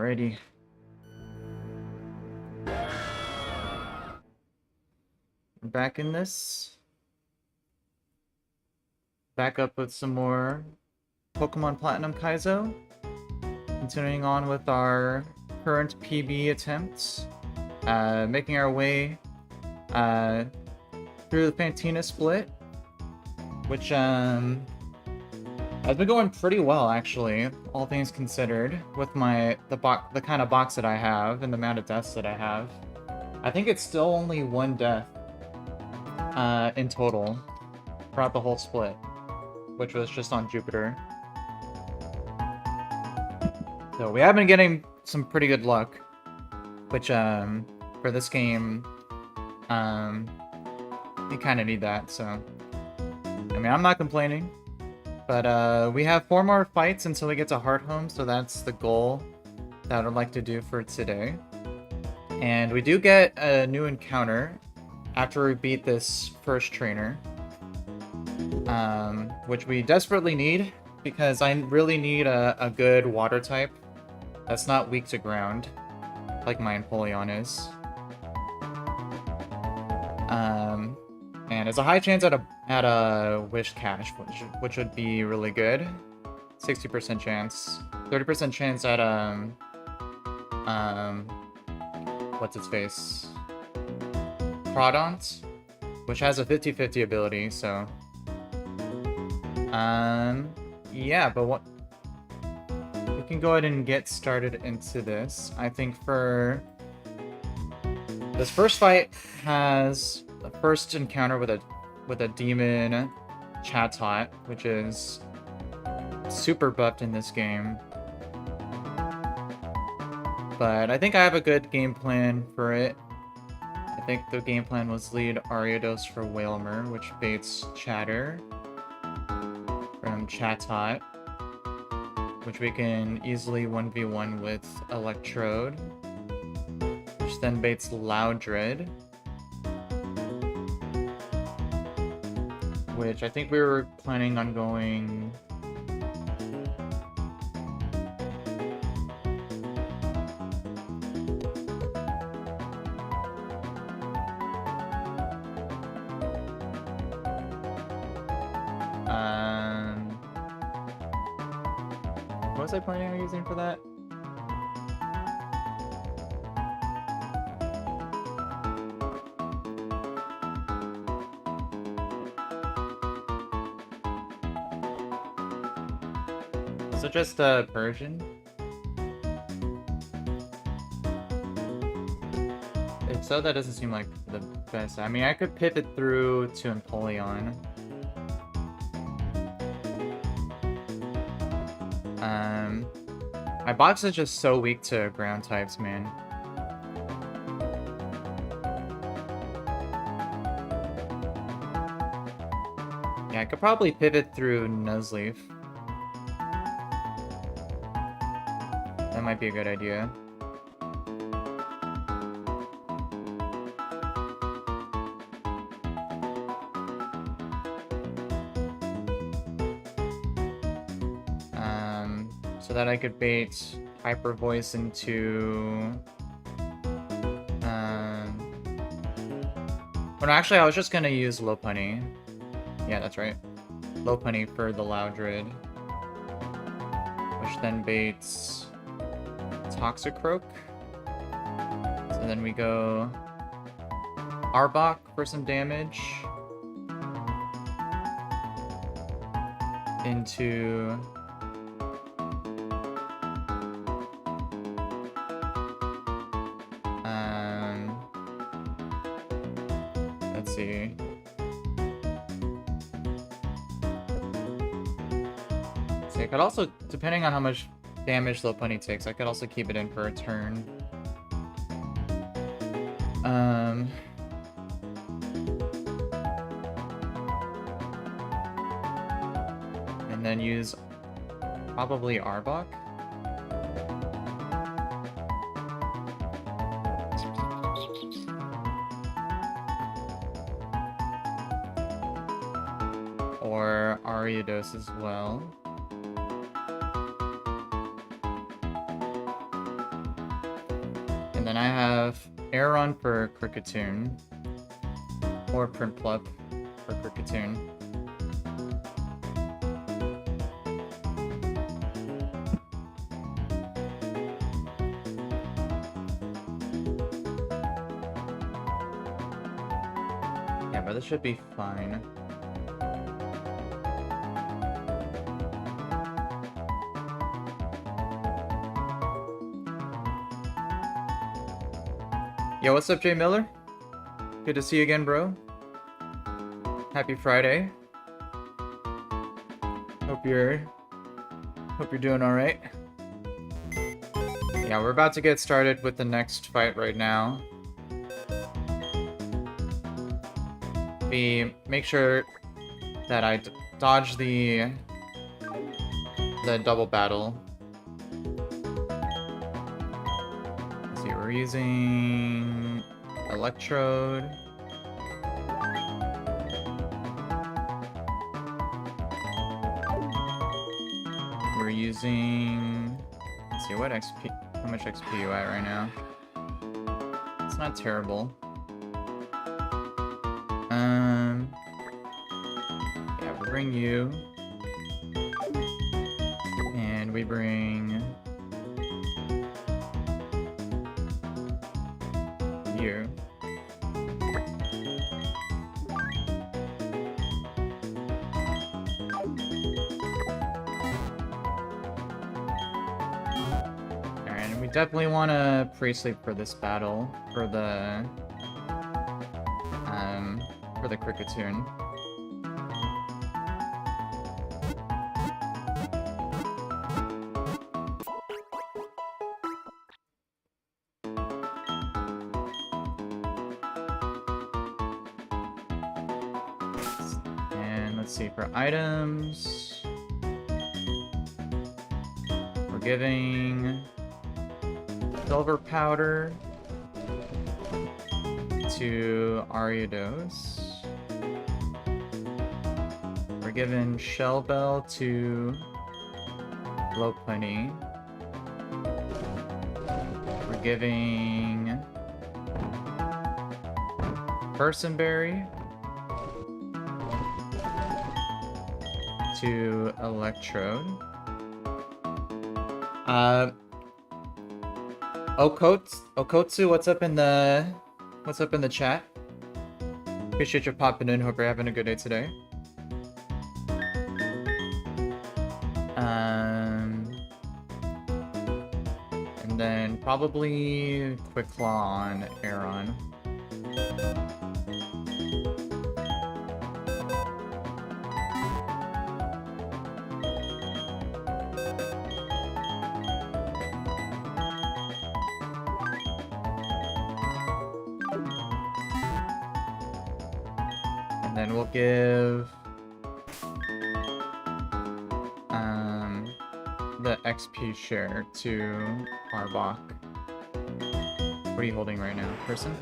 Alrighty. We're back in this. Back up with some more Pokemon Platinum Kaizo. Continuing on with our current PB attempts. Making our way through the Fantina split. Which has been going pretty well, actually, all things considered, with the kind of box that I have and the amount of deaths that I have. I think it's still only one death in total throughout the whole split, which was just on Jupiter. So we have been getting some pretty good luck, which for this game, you kind of need that. So I mean, I'm not complaining. But we have 4 more fights until we get to Heart Home, so that's the goal that I'd like to do for today. And we do get a new encounter after we beat this first trainer, which we desperately need, because I really need a good water type that's not weak to ground, like my Empoleon is. And there's a high chance at a Wish Cache, which would be really good. 60% chance. 30% chance at what's its face? Crawdont, which has a 50-50 ability, so yeah, but what we can go ahead and get started into this. I think for this first fight has the first encounter with a demon Chatot, which is super buffed in this game. But I think I have a good game plan for it. I think the game plan was lead Ariados for Wailmer, which baits Chatter from Chatot, which we can easily 1v1 with Electrode, which then baits Loudred, which I think we were planning on going what was I planning on using for that? Was it just a Persian? If so, that doesn't seem like the best. I mean, I could pivot through to Empoleon. My box is just so weak to ground types, man. Yeah, I could probably pivot through Nuzleaf. That might be a good idea. So that I could bait Hyper Voice into... Well, actually, I was just gonna use Lopunny. Yeah, that's right. Lopunny for the Loudred. Which then baits Toxicroak. So then we go Arbok for some damage. Into... let's see. So I could also, depending on how much damage Lopunny takes, I could also keep it in for a turn. And then use probably Arbok. Or Ariados as well. have Aeron for Cricketoon. Or Printplup for Cricketoon. Yeah, but this should be fine. Yo, what's up, Jay Miller? Good to see you again, bro. Happy Friday. Hope you're doing all right. Yeah, we're about to get started with the next fight right now. Make sure that I dodge the double battle. Let's see, we're using Electrode. We're using... Let's see, what XP... How much XP are you at right now? It's not terrible. Yeah, we bring you. And we bring... you. Alright, we definitely want to pre-sleep for this battle, for the Cricketoon. And let's see, for items, we're giving silver powder to Ariados. We're giving Shell Bell to Lopunny. We're giving Personberry to Electrode. Okotsu, what's up in the chat? Appreciate you popping in. Hope you're having a good day today. And then probably Quick Claw on Aeron. And then we'll give the XP share to Arbok. What are you holding right now, person?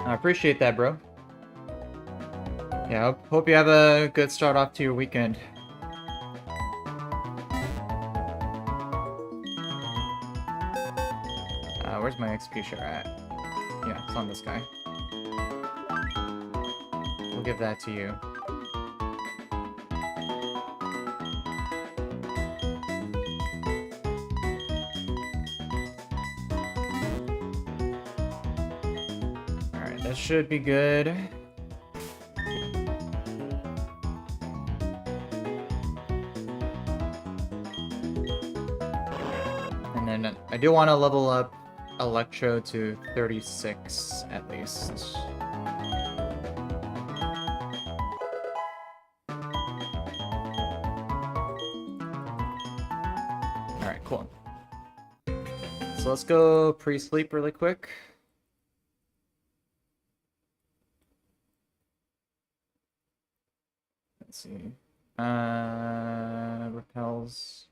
I appreciate that, bro. Yeah, hope you have a good start off to your weekend. Where's my XP share at? Yeah, it's on this guy. We'll give that to you. Alright, that should be good. And then I do want to level up Electro to 36 at least. Alright, cool. So let's go pre-sleep really quick. Let's see. Repels.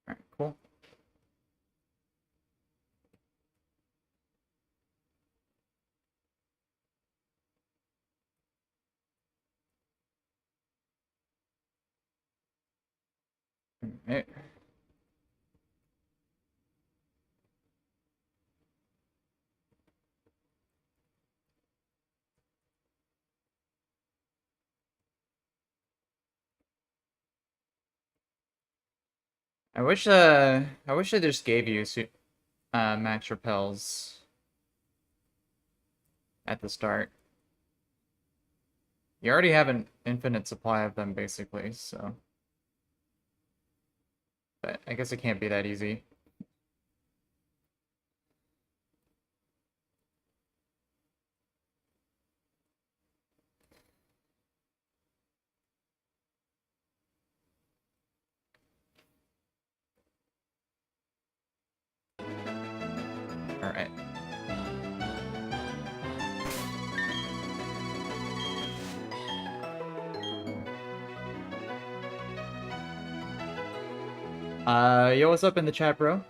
Alright, cool. Alright. I wish they just gave you max repels at the start. You already have an infinite supply of them, basically, so... But I guess it can't be that easy. Alright. Yo, what's up in the chat, bro?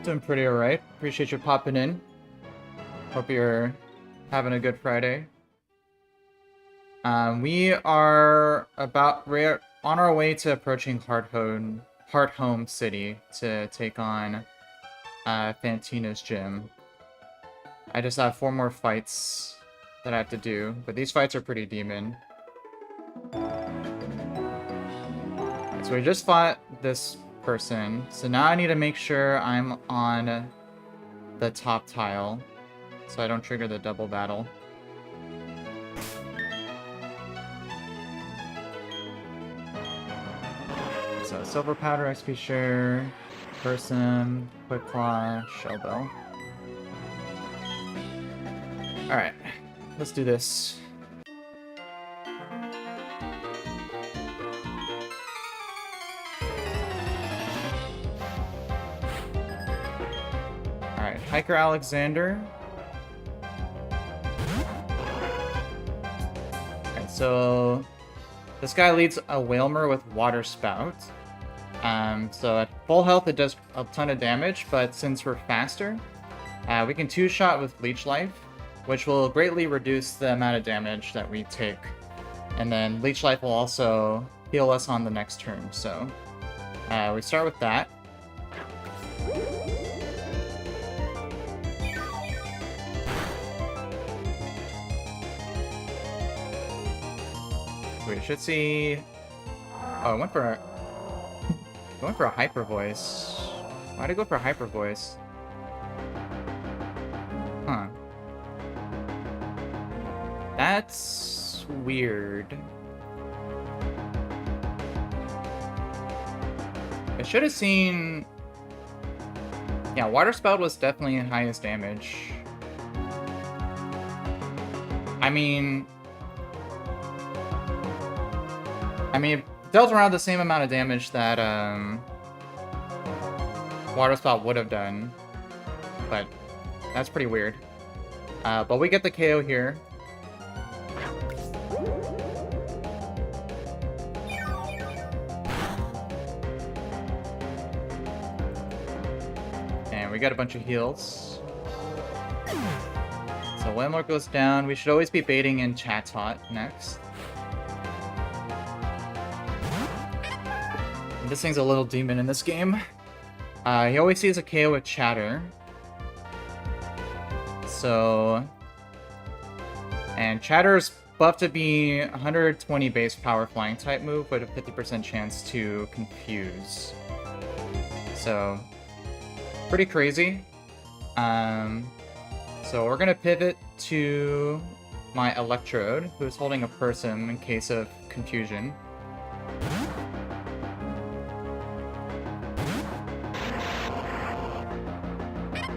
Doing pretty alright. Appreciate you popping in. Hope you're having a good Friday. We're on our way to approaching Hearthome City to take on Fantina's gym. I just have 4 more fights that I have to do, but these fights are pretty demon. So we just fought this person, so now I need to make sure I'm on the top tile, so I don't trigger the double battle. So silver powder, XP share, person, quick claw, shell bell. Alright, let's do this. Alright, Hiker Alexander. Alright, so this guy leads a Whalmer with Water Spout. So at full health it does a ton of damage, but since we're faster, we can 2-shot with Leech Life, which will greatly reduce the amount of damage that we take. And then Leech Life will also heal us on the next turn, so we start with that. We should see... Oh, I went for a Hyper Voice. Why'd I go for a Hyper Voice? Huh. That's weird. I should have seen... Yeah, Water Spout was definitely highest damage. I mean, it dealt around the same amount of damage that Water Spout would have done, but that's pretty weird. But we get the KO here. And we got a bunch of heals. So Whalmer goes down. We should always be baiting in Chatot next. This thing's a little demon in this game. He always sees a KO with Chatter. So... And Chatter's buffed to be 120 base power flying type move with a 50% chance to confuse. So... Pretty crazy. So we're gonna pivot to my Electrode, who's holding a person in case of confusion.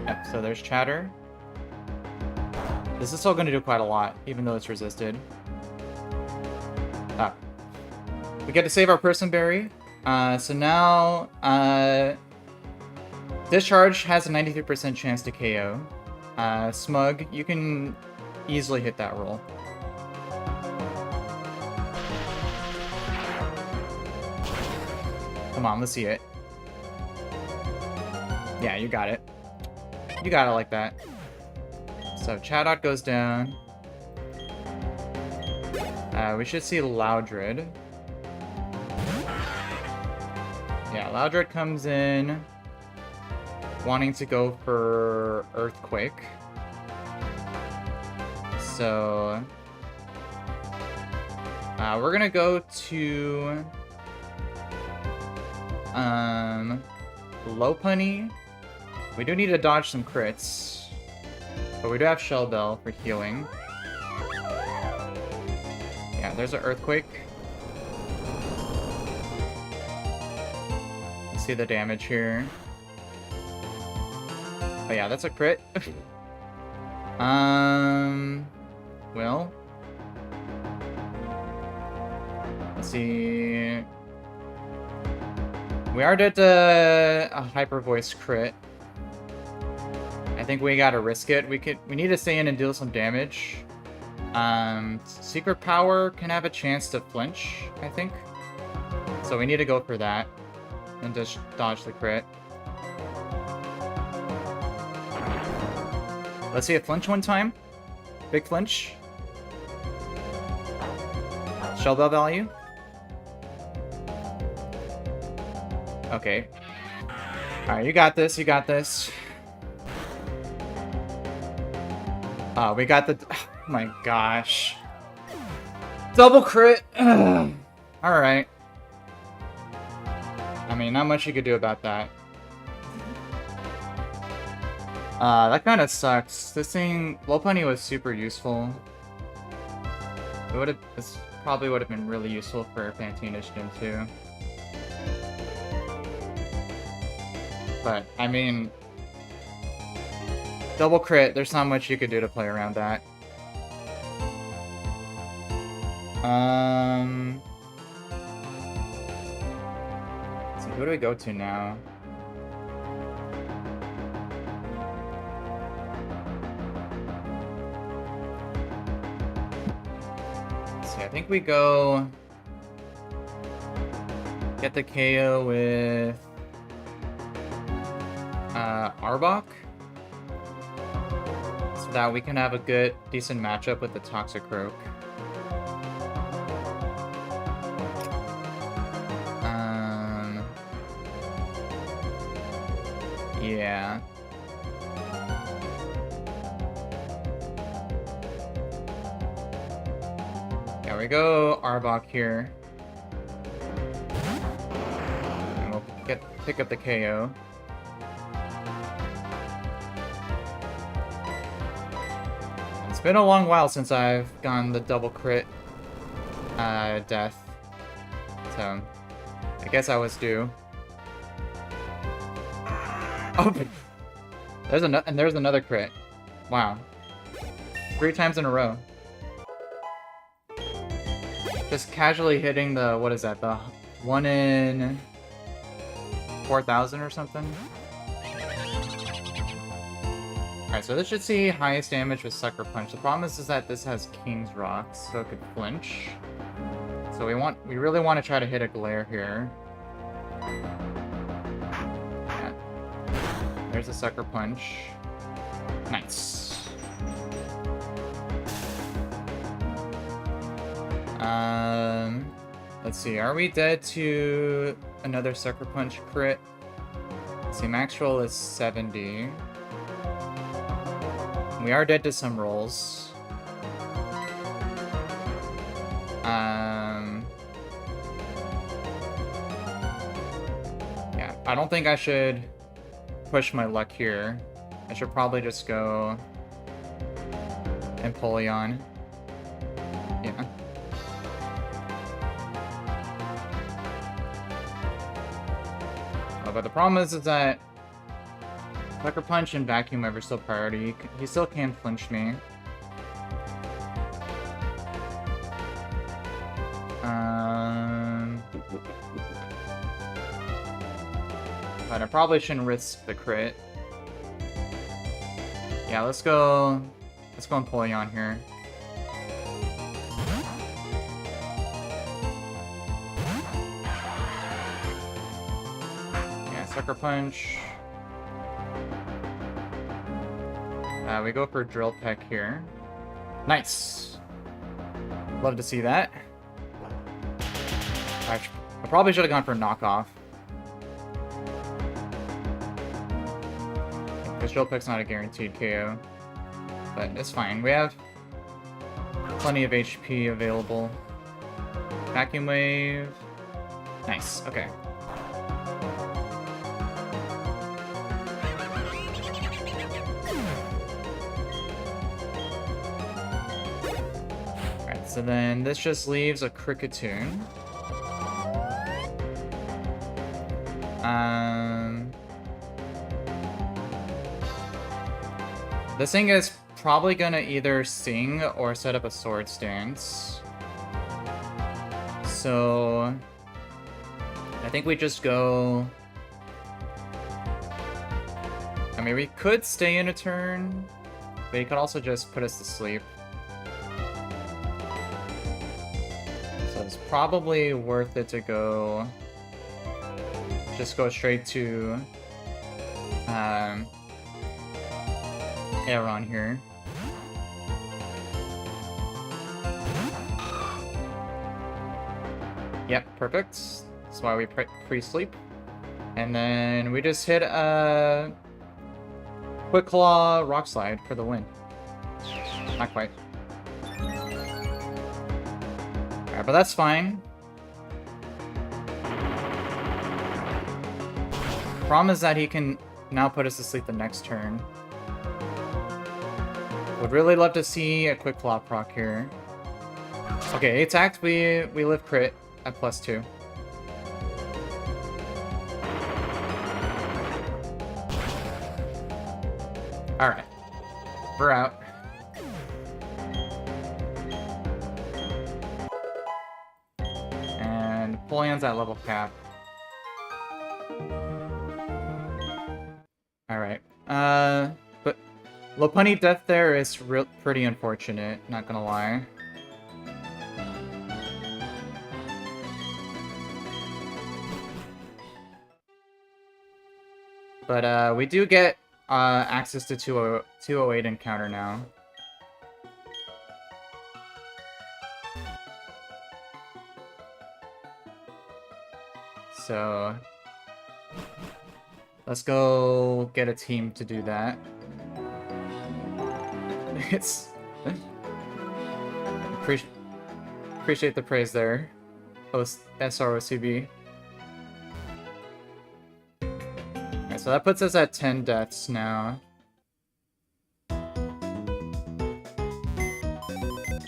Yep, so there's Chatter. This is still going to do quite a lot, even though it's resisted. Ah. We get to save our Person Berry. So now, Discharge has a 93% chance to KO. Smug, you can easily hit that roll. Come on, let's see it. Yeah, you got it. You got it like that. So Chadot goes down. We should see Loudred. Yeah, Loudred comes in, wanting to go for Earthquake. So we're gonna go to Lopunny. We do need to dodge some crits, but we do have Shell Bell for healing. Yeah, there's an Earthquake. Let's see the damage here. Oh yeah, that's a crit. Well, let's see. We are dead to a Hyper Voice crit. I think we gotta risk it. We need to stay in and deal some damage. Secret Power can have a chance to flinch, I think. So we need to go for that and just dodge the crit. Let's see a flinch one time. Big flinch. Shell Bell value. Okay. Alright, you got this, you got this. We got the... Oh my gosh. Double crit! Alright. I mean, not much you could do about that. That kind of sucks. This thing... Lopunny was super useful. It would have... This probably would have been really useful for Fantina's gym too. But, I mean... Double crit, there's not much you could do to play around that. Let's see, who do we go to now? Let's see, I think we go... Get the KO with... Arbok? So that we can have a good, decent matchup with the Toxicroak. Yeah. There we go, Arbok here. And we'll pick up the KO. It's been a long while since I've gone the double crit death. So, I guess I was due. Oh, there's another crit. Wow. 3 times in a row. Just casually hitting the, what is that, the 1 in 4,000 or something? Alright, so this should see highest damage with Sucker Punch. The problem is that this has King's Rocks, so it could flinch. So we really want to try to hit a Glare here. Yeah. There's a Sucker Punch. Nice. Let's see, are we dead to another Sucker Punch crit? Let's see, max roll is 70. We are dead to some rolls. Yeah, I don't think I should push my luck here. I should probably just go Empoleon. Yeah. But the problem is that Sucker Punch and Vacuum Wave are still priority. He still can flinch me. But I probably shouldn't risk the crit. Yeah, let's go Empoleon here. Yeah, Sucker Punch. We go for Drill Peck here. Nice! Love to see that. I probably should have gone for Knockoff. Because Drill Peck's not a guaranteed KO. But it's fine. We have plenty of HP available. Vacuum Wave. Nice, okay. Alright, so then this just leaves a Kricketune. This thing is probably gonna either sing or set up a sword stance. So I think we just go... I mean, we could stay in a turn, but he could also just put us to sleep. So it's probably worth it to go... just go straight to... Aeron here. Yep, perfect. That's why we pre-sleep. And then we just hit a Quick Claw Rock Slide for the win. Not quite. Alright, but that's fine. Problem is that he can now put us to sleep the next turn. Would really love to see a Quick Claw proc here. Okay, he attacked, we live crit at +2. Alright. We're out. And Empoleon's at level cap. Alright. But Lopunny death there is pretty unfortunate, not gonna lie. But we do get access to 208 encounter now. So let's go get a team to do that. It's appreciate the praise there, SROCB. Alright, so that puts us at 10 deaths now.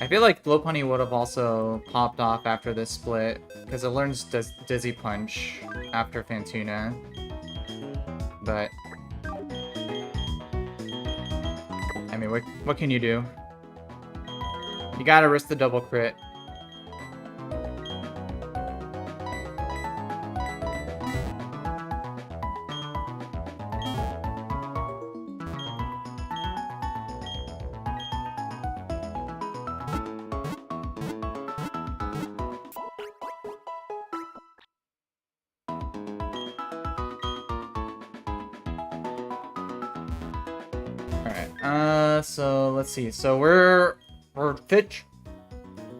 I feel like Lopunny would have also popped off after this split, because it learns Dizzy Punch after Fantina. But I mean, what can you do? You gotta risk the double crit. So let's see. So we're fit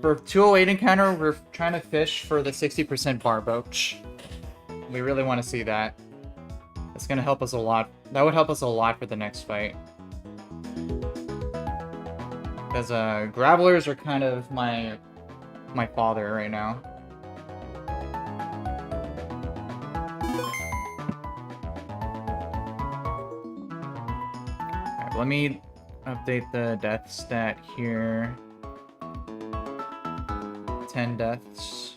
for 208 encounter. We're trying to fish for the 60% Barboach. We really want to see that. That's gonna help us a lot. That would help us a lot for the next fight. Because Gravelers are kind of my father right now. Alright, let me update the death stat here. 10 deaths.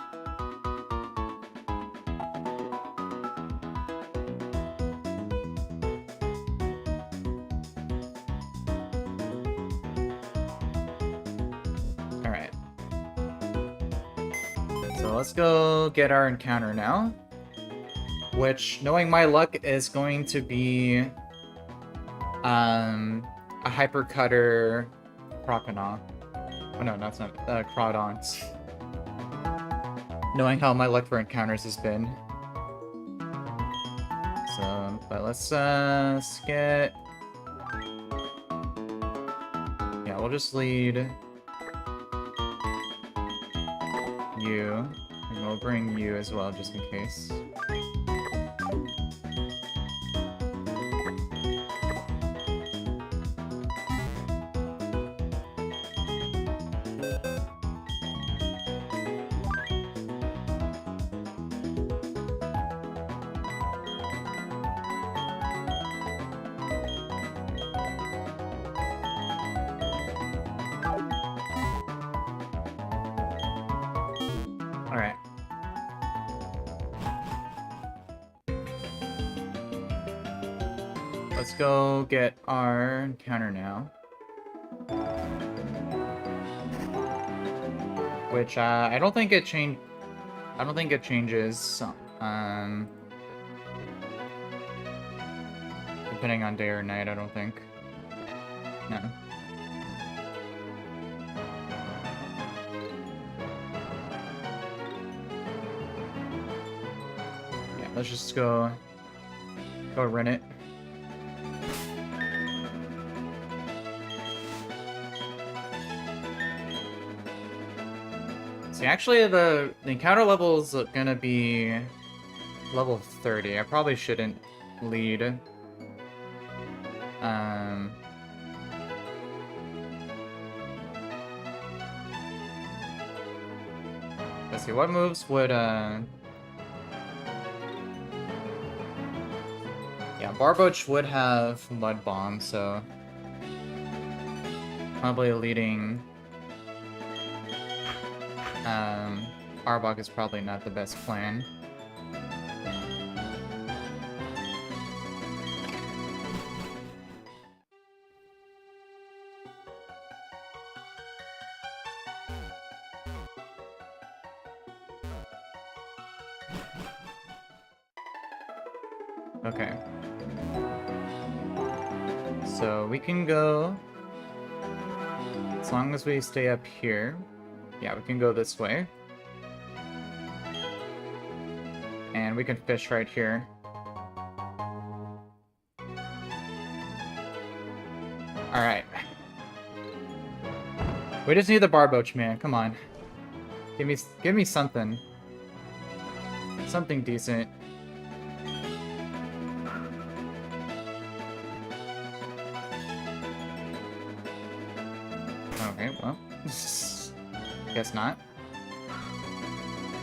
Alright. So let's go get our encounter now. which, knowing my luck, is going to be a Hypercutter Croconaw. Oh no, that's not Crawdont. Knowing how my luck for encounters has been. So, but let's get... Yeah, we'll just lead you, and we'll bring you as well, just in case. Alright. Let's go get our encounter now. Which, I don't think it changed... I don't think it changes, depending on day or night, I don't think. No. Yeah, let's just go run it. See, actually, the encounter level is gonna be level 30. I probably shouldn't lead. Let's see, what moves would, Yeah, Barboach would have Mud Bomb, so... Probably leading... Arbok is probably not the best plan. Okay. So we can go... As long as we stay up here. Yeah, we can go this way. And we can fish right here. Alright. We just need the Barboach, man. Come on. Give me something. Something decent. Okay, well. Guess not.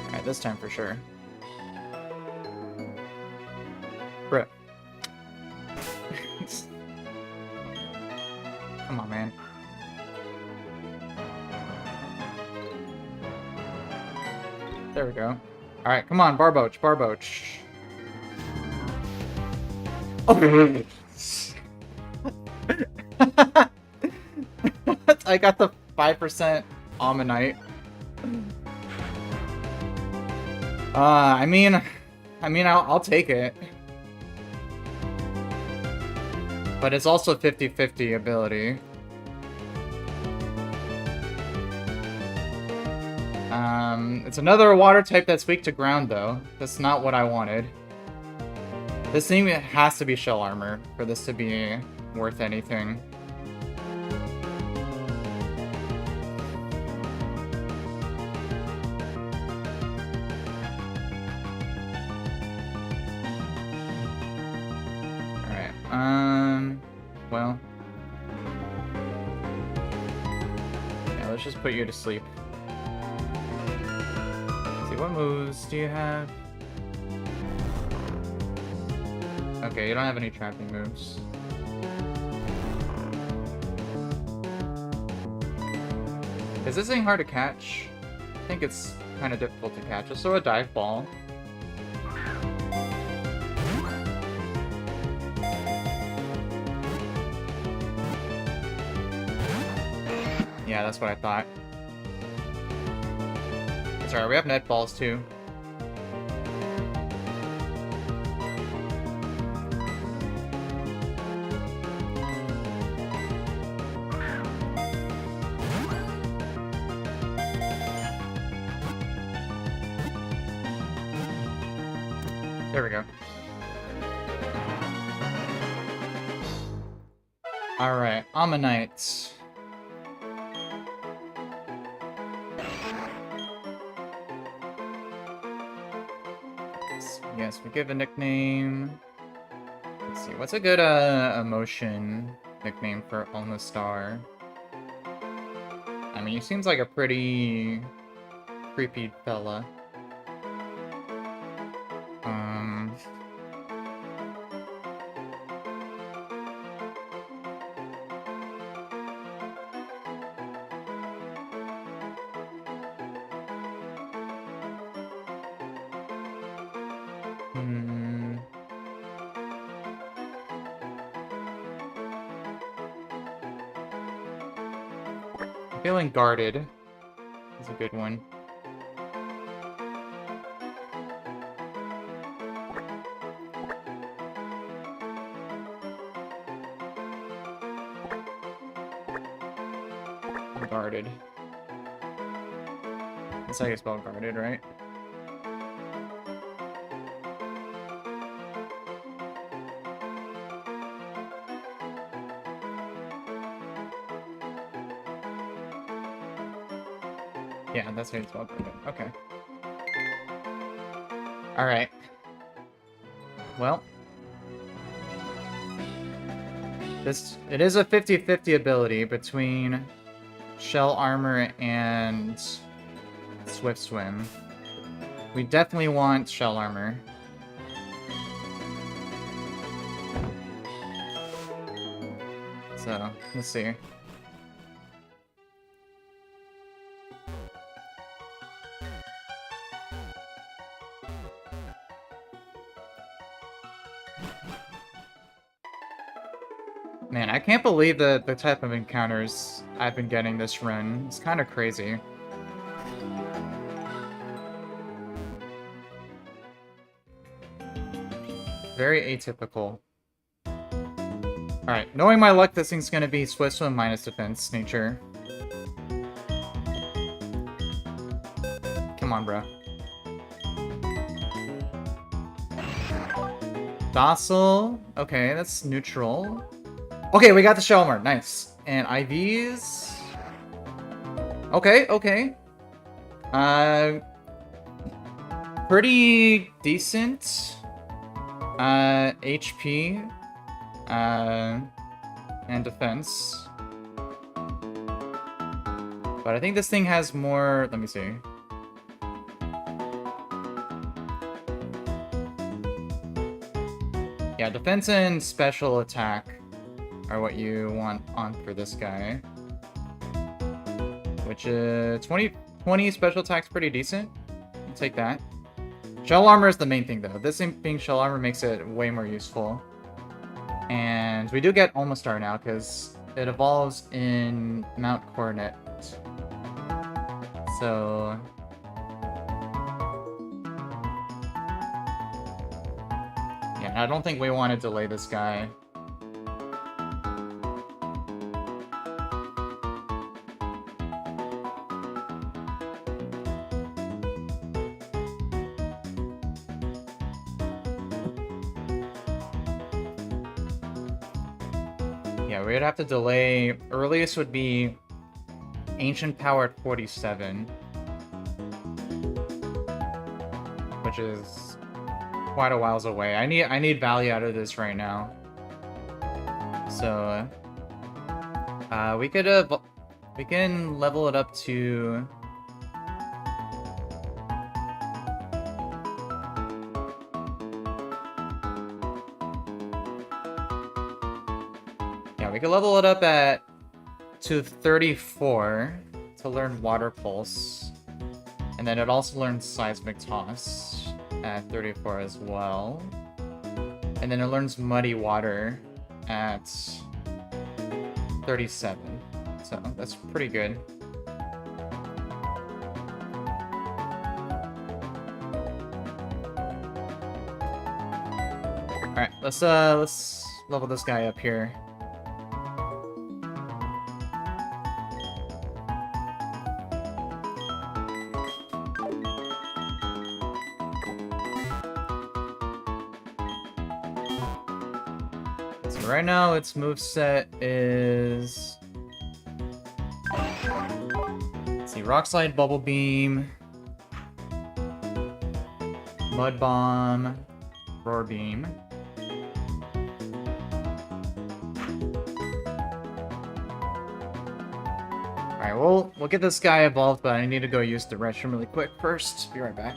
Alright, this time for sure. Bruh. Come on, man. There we go. Alright, come on, Barboach, Barboach. Oh! I got the 5% Ammonite. I mean, I'll take it. But it's also 50-50 ability. It's another water type that's weak to ground, though. That's not what I wanted. This thing has to be shell armor for this to be worth anything. Well. Yeah, let's just put you to sleep. Let's see, what moves do you have? Okay, you don't have any trapping moves. Is this thing hard to catch? I think it's kind of difficult to catch. Let's throw a dive ball. Yeah, that's what I thought. It's alright, we have net balls too. There we go. Alright, Ammonite. Yes, we give a nickname. Let's see, what's a good emotion nickname for Star? I mean, he seems like a pretty creepy fella. Feeling guarded is a good one. Guarded. That's how you spell guarded, right? Yeah, that's how you spell guarded. Okay. Alright. Well. It is a 50-50 ability between Shell Armor and Swift Swim. We definitely want Shell Armor. So, let's see. Man, I can't believe the type of encounters I've been getting this run. It's kind of crazy. Very atypical. Alright, knowing my luck, this thing's gonna be Swift Swim minus defense nature. Come on, bro. Docile. Okay, that's neutral. Okay, we got the Shell Armor. Nice. And IVs. Okay, okay. Pretty decent. HP. And defense. But I think this thing has more... Let me see. Yeah, defense and special attack are what you want on for this guy. Which is 20 special attack's pretty decent. I'll take that. Shell Armor is the main thing though. This thing being Shell Armor makes it way more useful. And we do get Almastar now because it evolves in Mount Coronet. So... yeah, I don't think we want to delay this guy. Yeah, we'd have to delay. Earliest would be Ancient Power at 47. Which is quite a whiles away. I need value out of this right now. So we can level it up to we can level it up to 34 to learn Water Pulse. And then it also learns Seismic Toss at 34 as well. And then it learns Muddy Water at 37. So that's pretty good. Alright, let's level this guy up here. So right now its moveset is... Let's see, Rock Slide, Bubble Beam, Mud Bomb, Roar Beam. Alright, we'll get this guy evolved, but I need to go use the restroom really quick first. Be right back.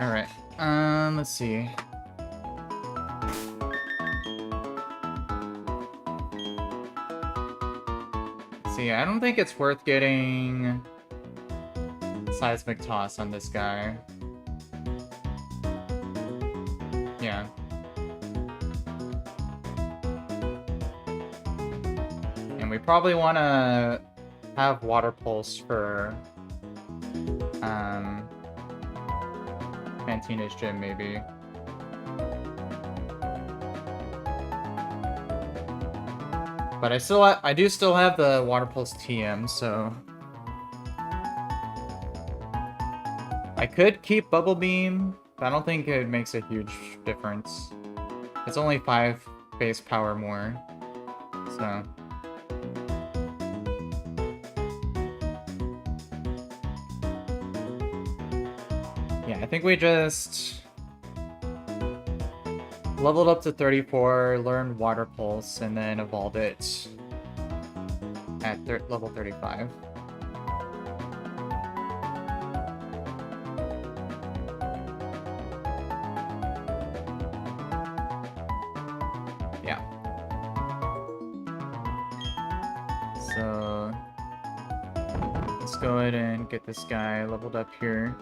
Alright, let's see. See, I don't think it's worth getting Seismic Toss on this guy. Yeah. And we probably want to have Water Pulse for Fantina's gym, maybe. But I do still have the Water Pulse TM, so I could keep Bubble Beam, but I don't think it makes a huge difference. It's only 5 base power more, so. Yeah, I think we just leveled up to 34, learned Water Pulse, and then evolved it at level 35. Yeah. So let's go ahead and get this guy leveled up here.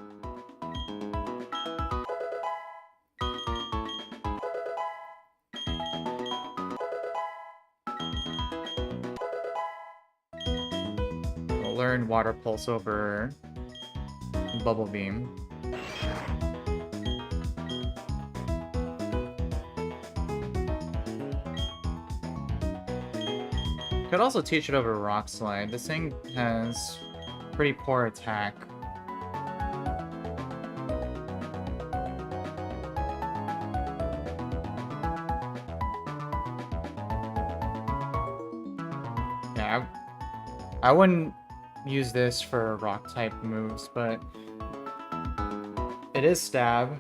Learn Water Pulse over Bubble Beam. Could also teach it over Rock Slide. This thing has pretty poor attack. Yeah, I wouldn't use this for rock type moves, but it is stab.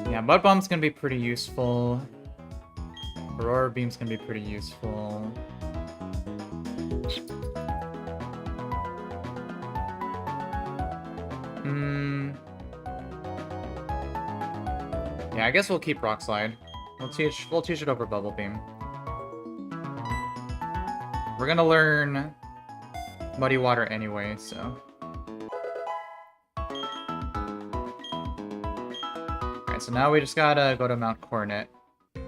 Yeah, Mud Bomb's gonna be pretty useful. Aurora Beam's gonna be pretty useful. Yeah, I guess we'll keep Rock Slide. We'll teach it over Bubble Beam. We're gonna learn Muddy Water anyway, so. Alright, so now we just gotta go to Mount Coronet,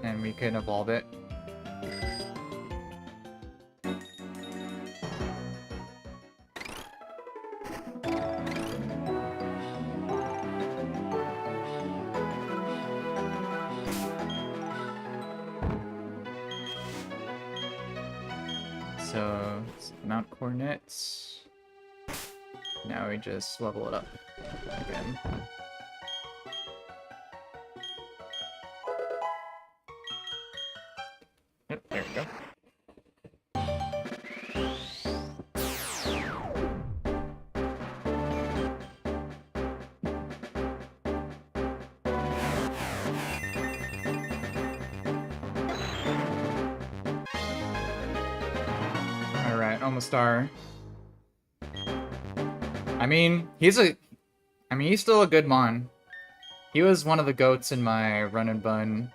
and we can evolve it. mount coordinates. Now we just level it up again. Yep, there we go. Alright, almost star. I mean, he's still a good mon. He was one of the goats in my run and bun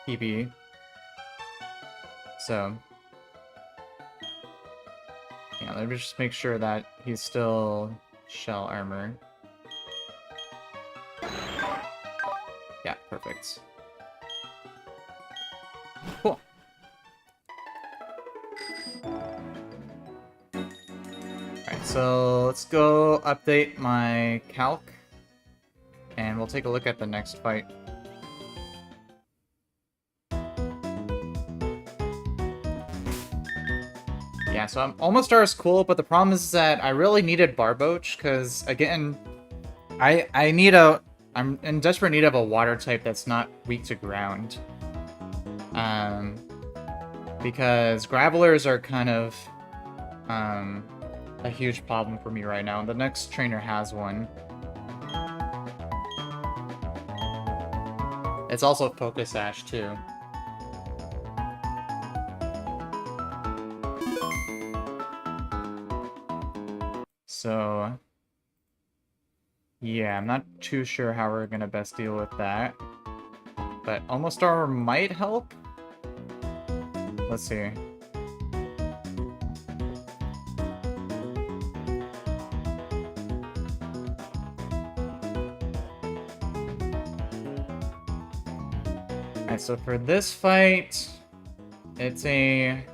PB. So yeah, let me just make sure that he's still shell armor. Yeah, perfect. Cool. Alright, so let's go update my calc, and we'll take a look at the next fight. Yeah, so I'm almost star is cool, but the problem is that I really needed Barboach, because again, I'm in desperate need of a water type that's not weak to ground. Because Gravelers are kind of a huge problem for me right now, and the next trainer has one. It's also Focus Ash too. So yeah, I'm not too sure how we're gonna best deal with that. But Almost Star might help? Let's see. Alright, so for this fight, it's a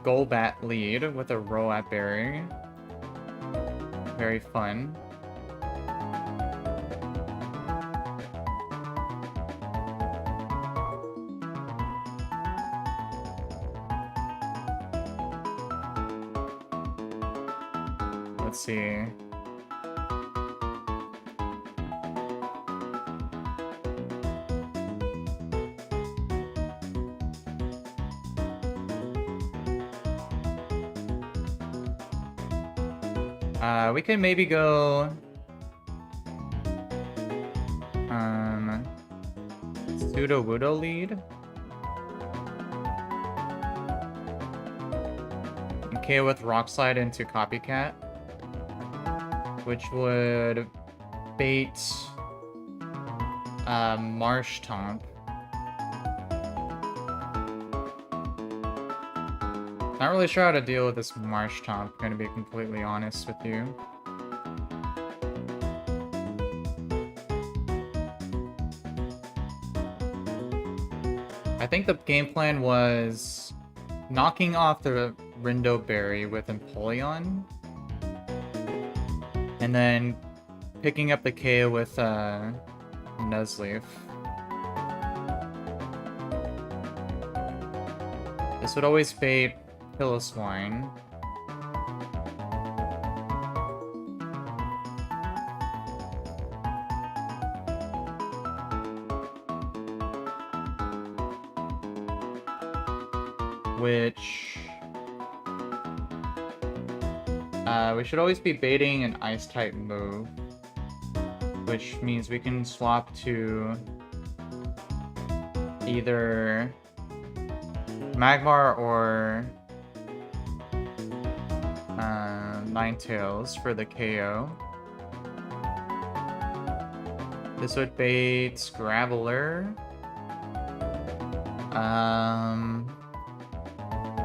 Golbat lead with a Roat Berry. Very fun. Let's see. We can maybe go Pseudo-Wudo lead. Okay, with Rock Slide into Copycat, which would bait Marsh Tomp. Not really sure how to deal with this Marsh Tomp, gonna be completely honest with you. I think the game plan was knocking off the Rindo Berry with Empoleon, and then picking up the KO with Nuzleaf. This would always bait Piloswine. Which we should always be baiting an ice type move, which means we can swap to either Magmar or Ninetales for the KO. This would bait Graveler.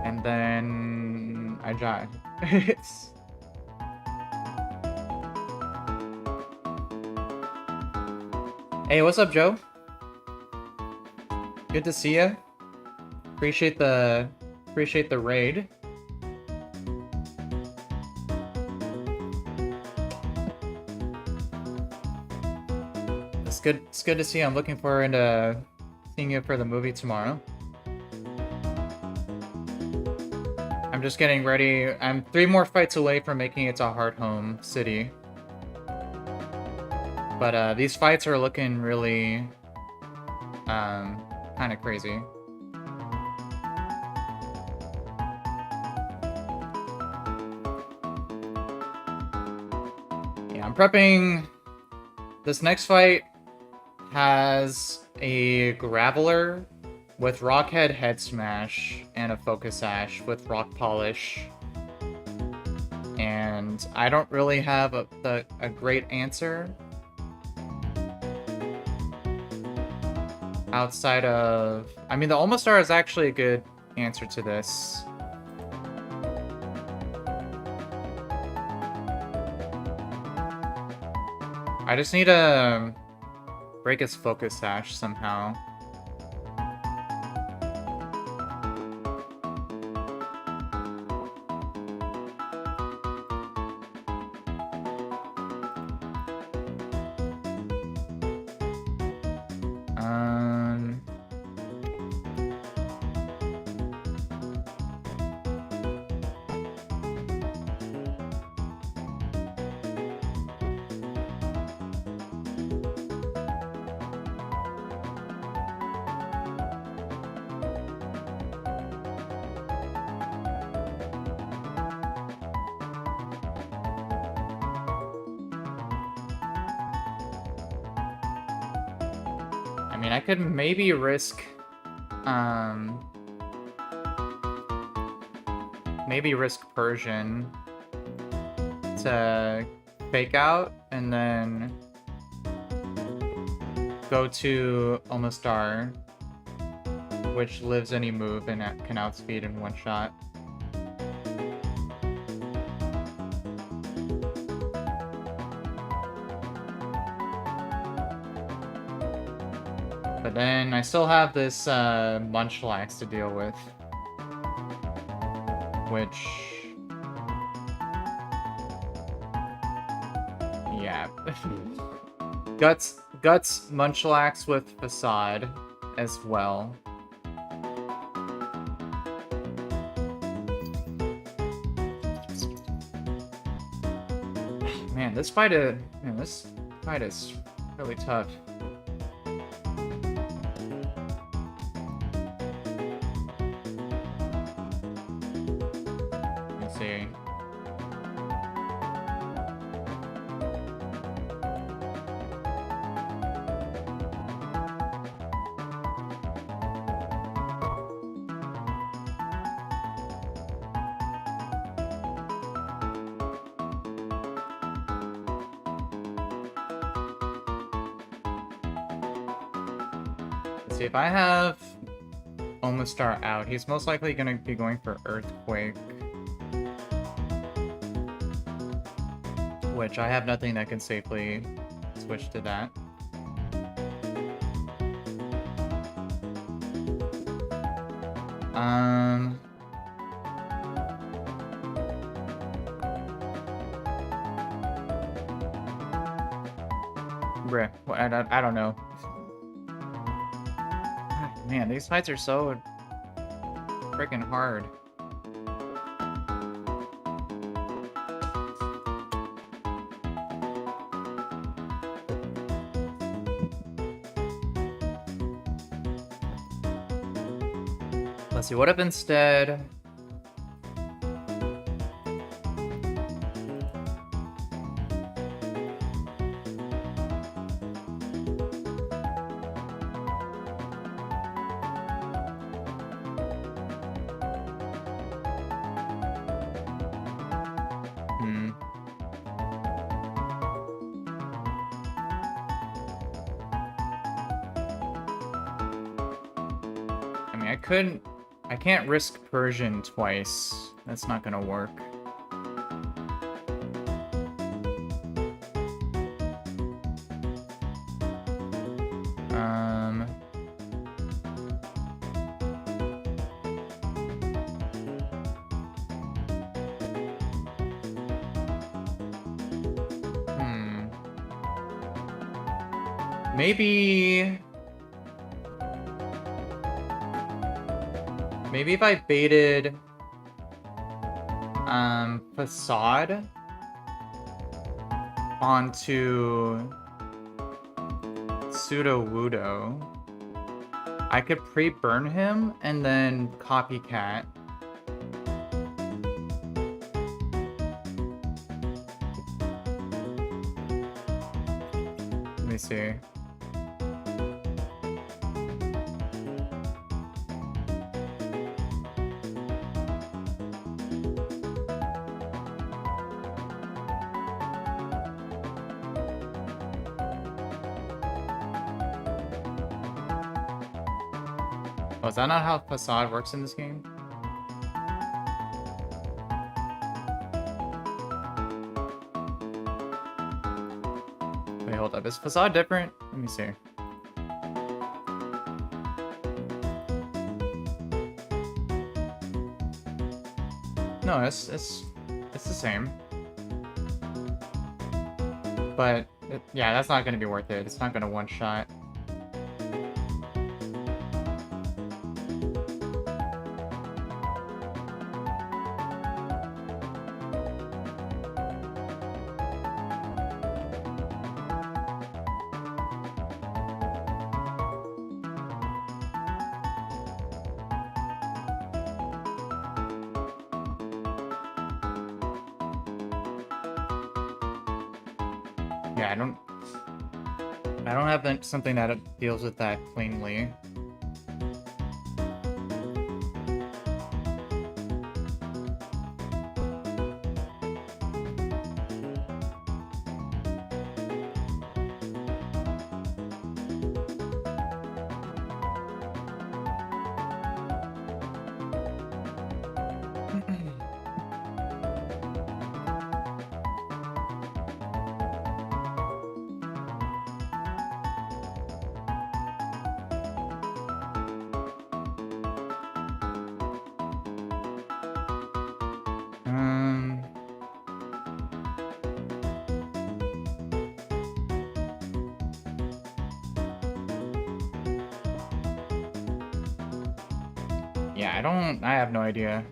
And then I die. Hey, what's up, Joe? Good to see you. Appreciate the raid. It's good to see you. I'm looking forward to seeing you for the movie tomorrow. I'm just getting ready. I'm 3 more fights away from making it to Hard Home City. But these fights are looking really kind of crazy. Yeah, I'm prepping. This next fight has a Graveler with Rockhead Head Smash and a Focus Ash with Rock Polish. And I don't really have a great answer outside of... I mean, the Almastar is actually a good answer to this. I just need to break his Focus Sash somehow. I mean, I could maybe risk, maybe risk Persian to fake out and then go to Almastar, which lives any move and can outspeed in one shot. But then I still have this Munchlax to deal with, which... yeah. Guts Munchlax with Facade as well. Man, this fight is really tough. See. Let's see, if I have Almastar out, he's most likely going to be going for Earthquake. Which I have nothing that can safely switch to that. Bruh, I don't know. Man, these fights are so freaking hard. Let's see, what if instead... I can't risk Persian twice. That's not gonna work. Maybe if I baited facade onto Pseudo Wudo. I could pre-burn him and then copycat. Let me see. Oh, is that not how facade works in this game? Wait, hold up. Is facade different? Let me see. No, it's the same. But yeah, that's not gonna be worth it. It's not gonna one-shot. Yeah, I don't have something that deals with that cleanly. Yeah, I have no idea.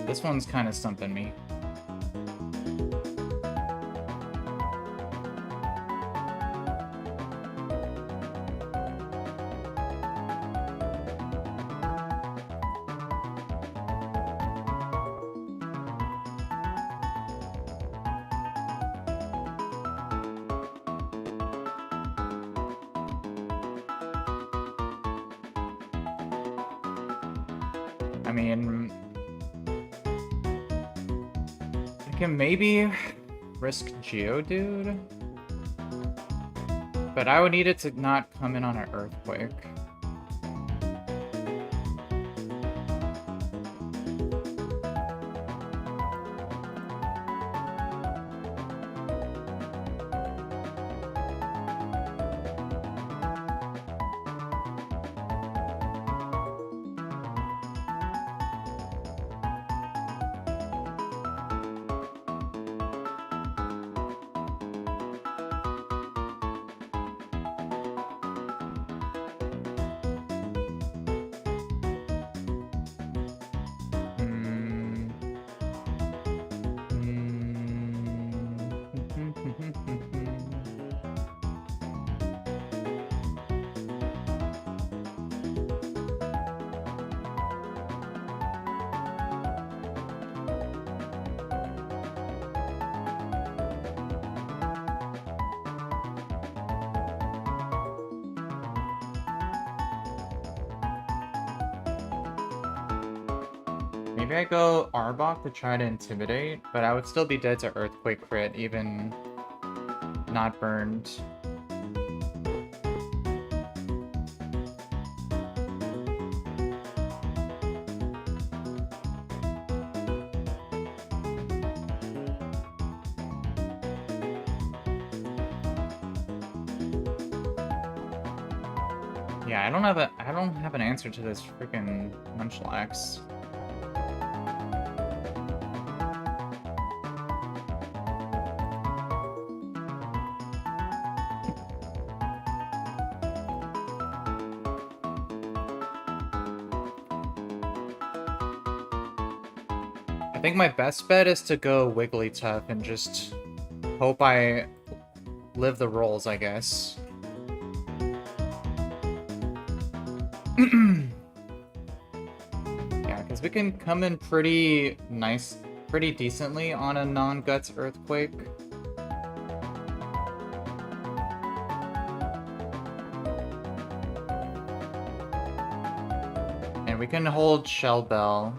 This one's kind of stumping me. I mean, I can maybe risk Geodude, but I would need it to not come in on an Earthquake. Maybe I go Arbok to try to intimidate, but I would still be dead to Earthquake crit, even not burned. Yeah, I don't have an answer to this freaking Munchlax. think my best bet is to go Wigglytuff and just hope I live the rolls, I guess. Yeah, because we can come in pretty decently on a non-guts earthquake. And we can hold Shell Bell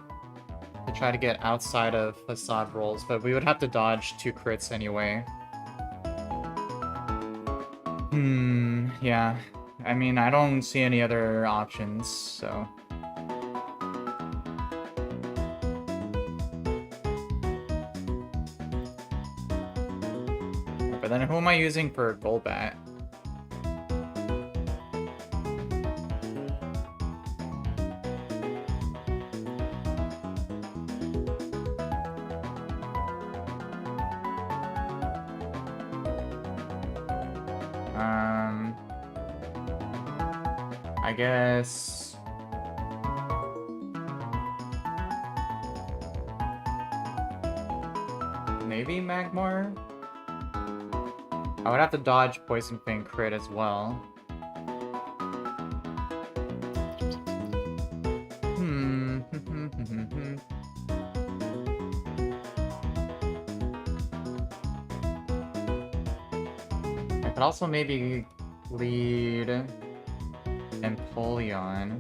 to try to get outside of facade rolls, but we would have to dodge 2 crits anyway. Yeah. I mean, I don't see any other options, so... But then who am I using for Golbat? I guess... maybe Magmar? I would have to dodge Poison Fang crit as well. I could also maybe lead Empoleon.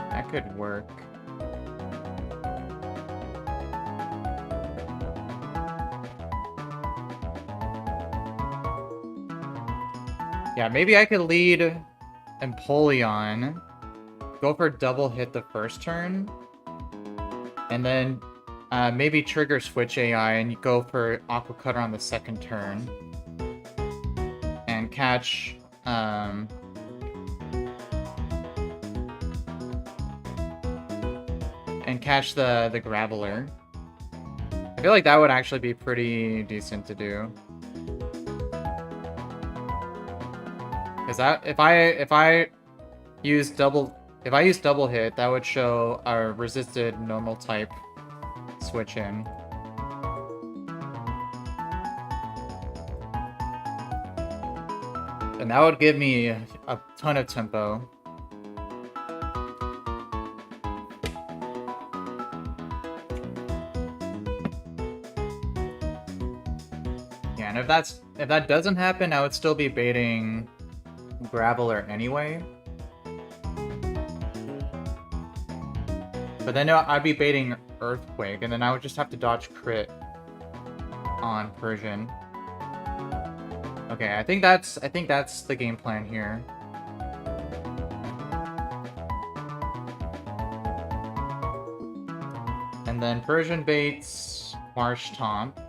That could work. Yeah, maybe I could lead Empoleon, go for double hit the first turn, and then maybe trigger Switch AI and you go for Aqua Cutter on the second turn. And catch... and catch the Graveler. I feel like that would actually be pretty decent to do. Because if I use double hit, that would show a resisted normal type switch in. And that would give me a ton of tempo. Yeah, and if that doesn't happen, I would still be baiting Graveler anyway. But then I'd be baiting Earthquake, and then I would just have to dodge crit on Persian. Okay, I think that's the game plan here. And then Persian baits Marsh Tomp.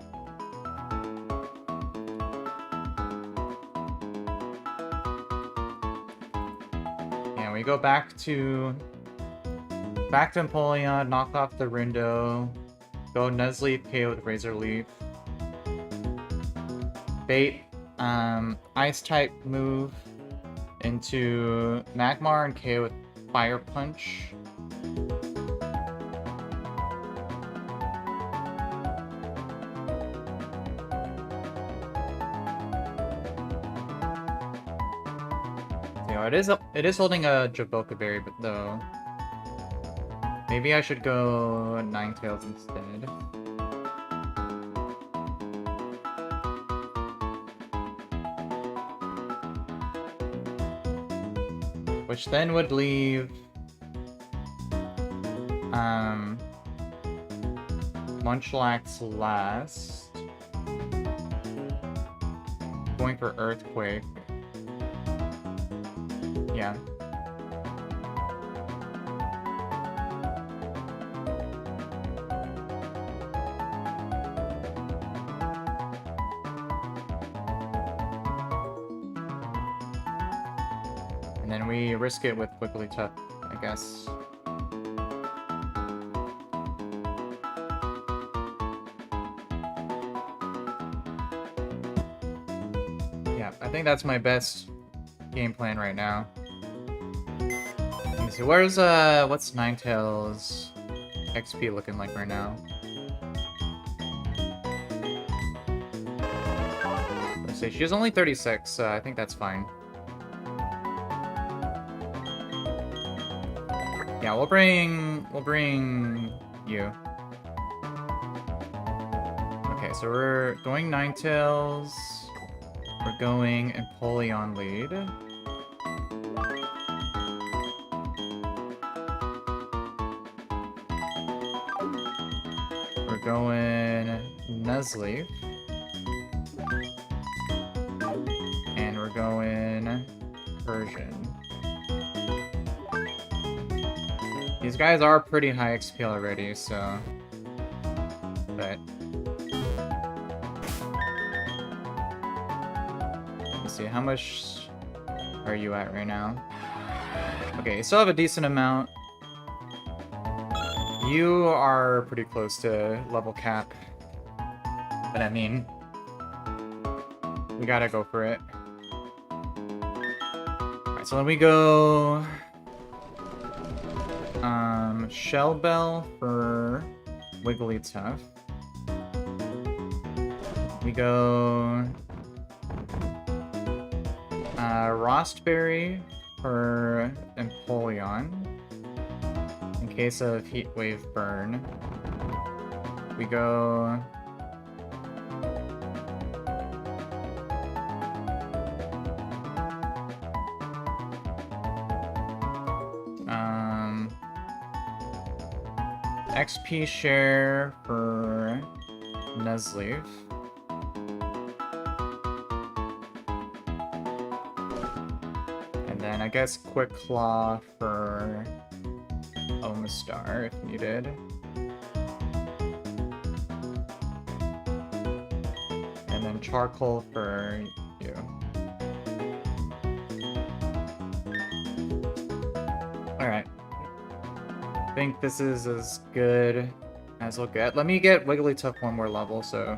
And we go back to Empoleon, knock off the Rindo, go Nuzleaf, KO with Razor Leaf. Bait Ice type move into Magmar and KO with Fire Punch. It is holding a Jaboka Berry, but though maybe I should go Ninetales instead. Which then would leave Munchlax last. Going for Earthquake. Yeah. And then we risk it with Wigglytuff, I guess. Yeah, I think that's my best game plan right now. Let's see, where's what's Ninetales XP looking like right now? Let's see, she has only 36, so I think that's fine. Yeah, we'll bring you. Okay, so we're going Ninetales. We're going Empoleon lead. We're going Nuzlocke. And we're going Persian. These guys are pretty high XP already, so... But... Let's see, how much are you at right now? Okay, you still have a decent amount. You are pretty close to level cap. But I mean... We gotta go for it. Alright, so then we go... Shell Bell for Wigglytuff. We go... Rostberry for Empoleon. In case of Heat Wave Burn. We go... XP share for Nuzleaf. And then I guess Quick Claw for Omastar if needed. And then Charcoal for you. Alright. I think this is as good as we'll get. Let me get Wigglytuff one more level so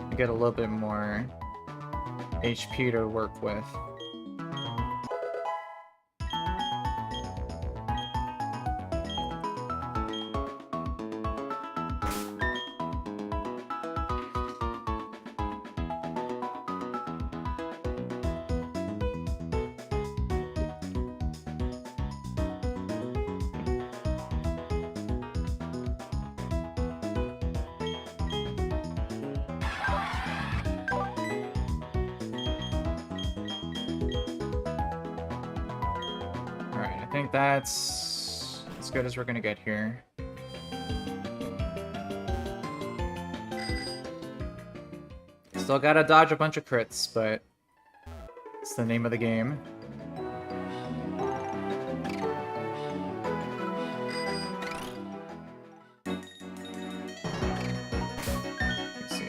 we get a little bit more HP to work with. I think that's as good as we're gonna get here. Still gotta dodge a bunch of crits, but it's the name of the game. Let's see.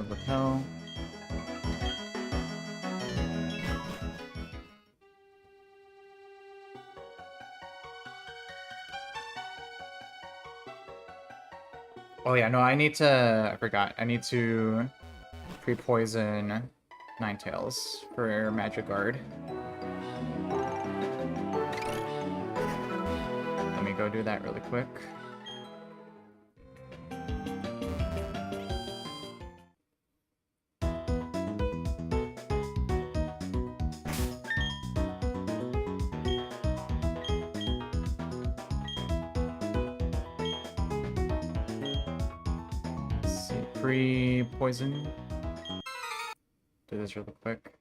Repel. Oh yeah, no, I need to... I forgot. I need to pre-poison Ninetales for Magic Guard. Let me go do that really quick. Pre-poison. Do this really quick.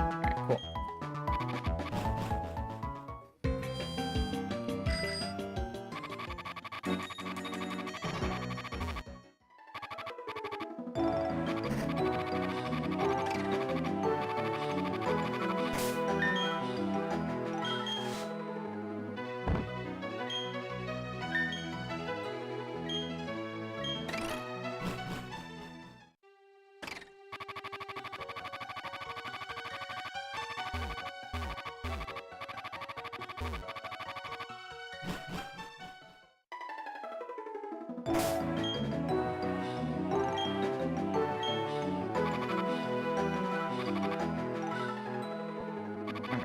Alright, cool.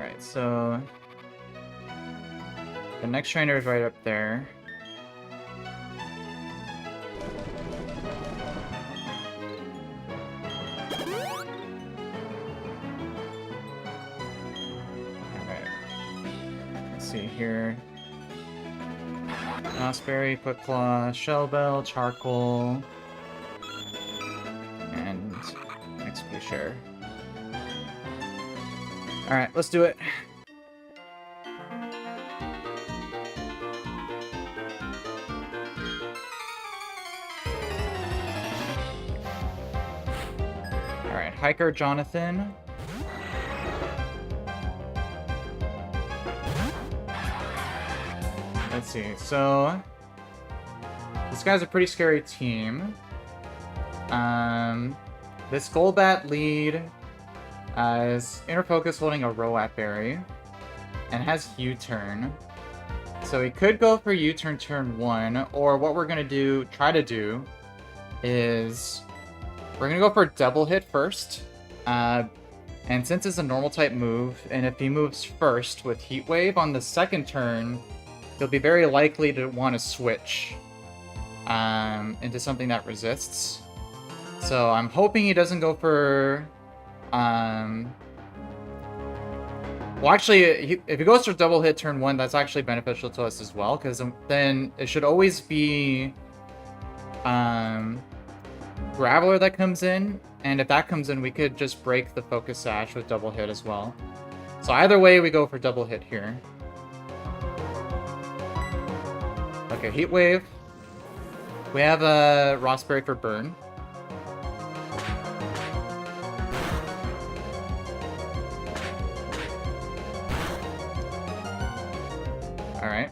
Alright, so the next trainer is right up there. See here. Raspberry, Quick Claw, Shell Bell, Charcoal, and XP Share. Alright, let's do it. Alright, Hiker Jonathan. Let's see, so this guy's a pretty scary team. This Golbat lead is Inner Focus holding a Roat Berry and has U-turn. So he could go for U-turn turn 1, or what we're gonna try to do is we're gonna go for a double hit first. And since it's a normal type move, and if he moves first with Heat Wave on the second turn, he'll be very likely to want to switch into something that resists. So I'm hoping he doesn't go for... Well, actually, if he goes for double hit turn 1, that's actually beneficial to us as well, because then it should always be Graveler that comes in, and if that comes in, we could just break the Focus Sash with double hit as well. So either way, we go for double hit here. Okay, Heat Wave. We have a Raspberry for burn. Alright.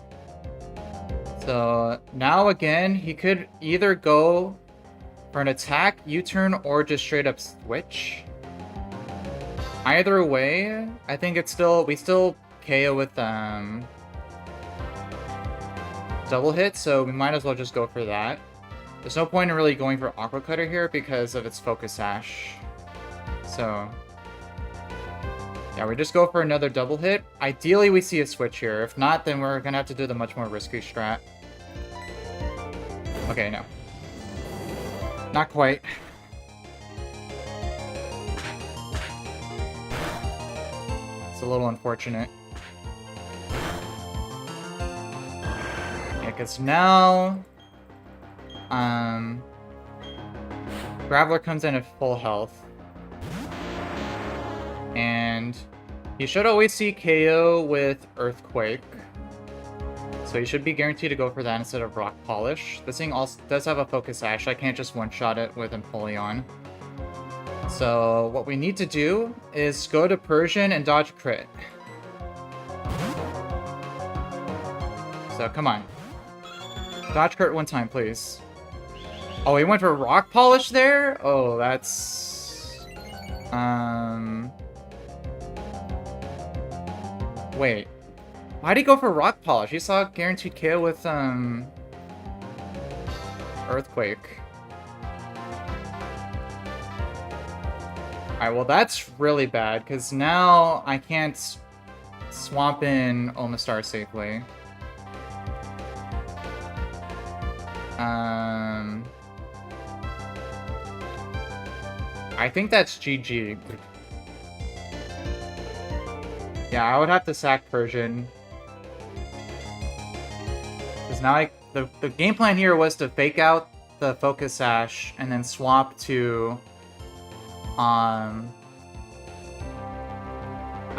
So now again, he could either go for an attack, U-turn, or just straight up switch. Either way, I think it's we still KO with double hit, so we might as well just go for that. There's no point in really going for Aqua Cutter here because of its Focus Sash. So yeah, we just go for another double hit. Ideally, we see a switch here. If not, then we're gonna have to do the much more risky strat. Okay, no. Not quite. It's a little unfortunate. Because now, Graveler comes in at full health. And you should always see KO with Earthquake. So you should be guaranteed to go for that instead of Rock Polish. This thing also does have a Focus Sash. I can't just one-shot it with Empoleon. So what we need to do is go to Persian and dodge crit. So come on. Dodge crit one time, please. Oh, he went for Rock Polish there? Oh, that's... Wait. Why'd he go for Rock Polish? He saw guaranteed KO with, Earthquake. Alright, well that's really bad, because now I can't swamp in Omastar safely. I think that's GG. Yeah, I would have to sack Persian. Because now the game plan here was to fake out the Focus Sash and then swap to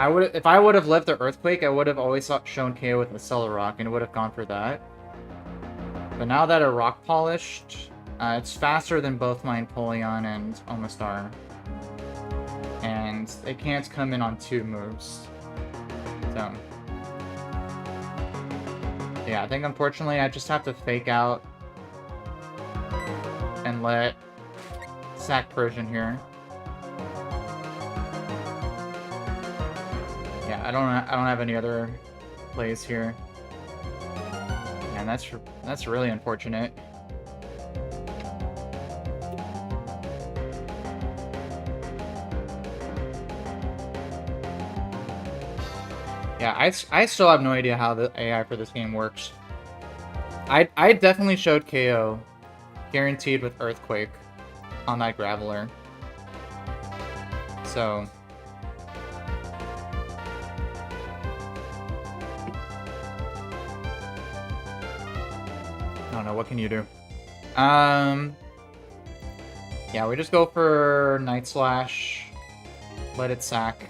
if I would have lived the Earthquake, I would have always shown KO with the Celerock and it would have gone for that. But now that a Rock Polished, it's faster than both my Empoleon and Omastar. And it can't come in on 2 moves. So yeah, I think unfortunately I just have to fake out and let sack Persian here. Yeah, I don't have any other plays here. And that's really unfortunate. Yeah, I still have no idea how the AI for this game works. I definitely showed KO, guaranteed with Earthquake, on that Graveler. So... I don't know, what can you do? Yeah, we just go for Night Slash, let it sack.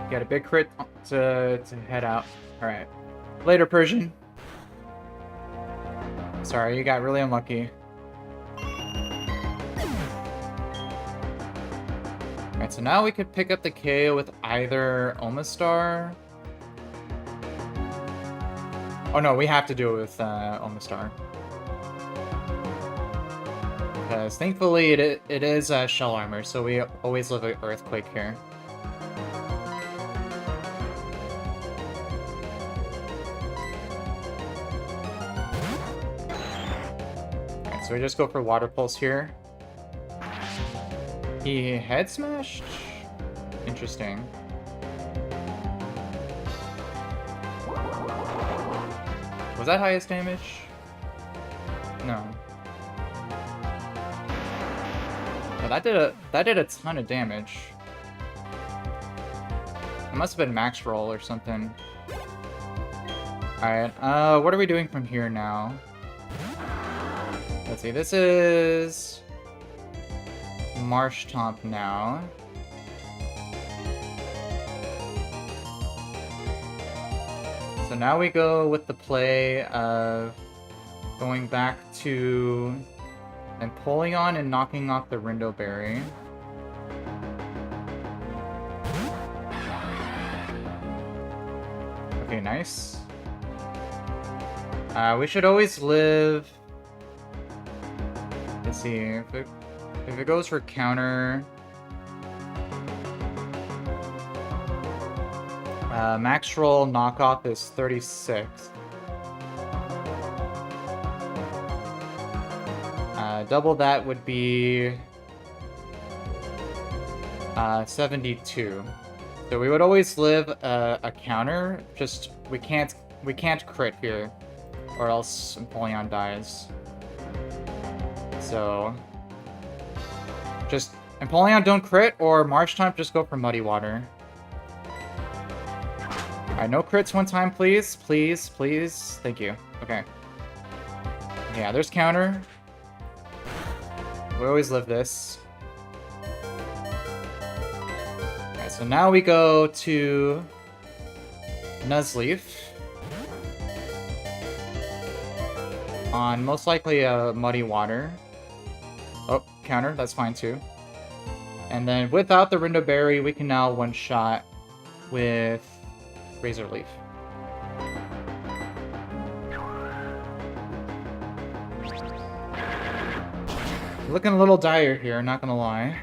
Get a big crit to head out. Alright. Later, Persian. Sorry, you got really unlucky. Alright, so now we could pick up the KO with either Omastar. Oh no, we have to do it with Omastar. Because thankfully it is Shell Armor, so we always live an Earthquake here. Alright, so we just go for Water Pulse here. He head smashed? Interesting. Was that highest damage? No. Oh, that did a ton of damage. It must have been max roll or something. Alright, what are we doing from here now? Let's see, this is... Marshtomp now. So now we go with the play of going back to Empoleon and knocking off the Rindo Berry. Okay, nice. We should always live... Let's see, if it goes for counter... max roll knockoff is 36. Double that would be 72. So we would always live a counter. Just we can't crit here, or else Empoleon dies. So just Empoleon don't crit, or Marshtomp just go for Muddy Water. Alright, no crits one time, please. Please, please. Thank you. Okay. Yeah, there's counter. We always live this. Alright, so now we go to Nuzleaf. On most likely a Muddy Water. Oh, counter. That's fine too. And then without the Rindo Berry, we can now one-shot with Razor Leaf. Looking a little dire here, not gonna lie.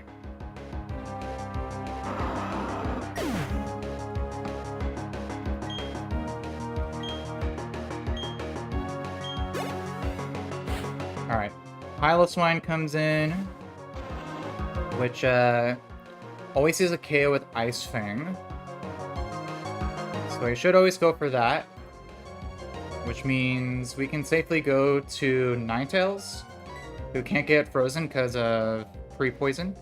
Alright. Piloswine comes in, which always sees a KO with Ice Fang. So we should always go for that, which means we can safely go to Ninetales, who can't get frozen because of pre-poison.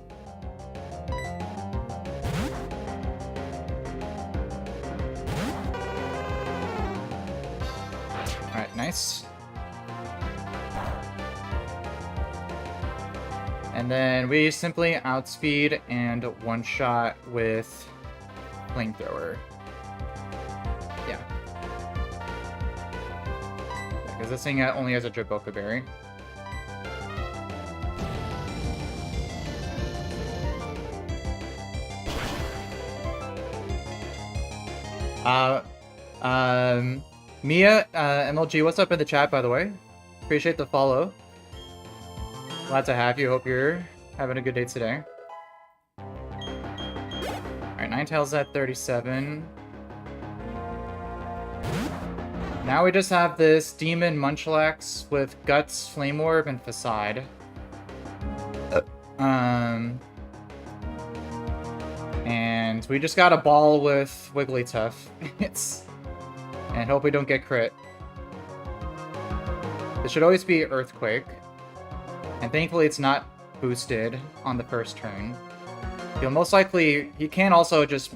Alright, nice. And then we simply outspeed and one-shot with Flamethrower. Yeah. Because this thing only has a Draboka Berry. Mia, MLG, what's up in the chat, by the way? Appreciate the follow. Glad to have you. Hope you're having a good day today. Alright, Ninetales at 37. Now we just have this Demon Munchlax with Guts, Flame Orb, and Facade. And we just got a ball with Wigglytuff. And hope we don't get crit. This should always be Earthquake. And thankfully it's not boosted on the first turn. He'll most likely... He can also just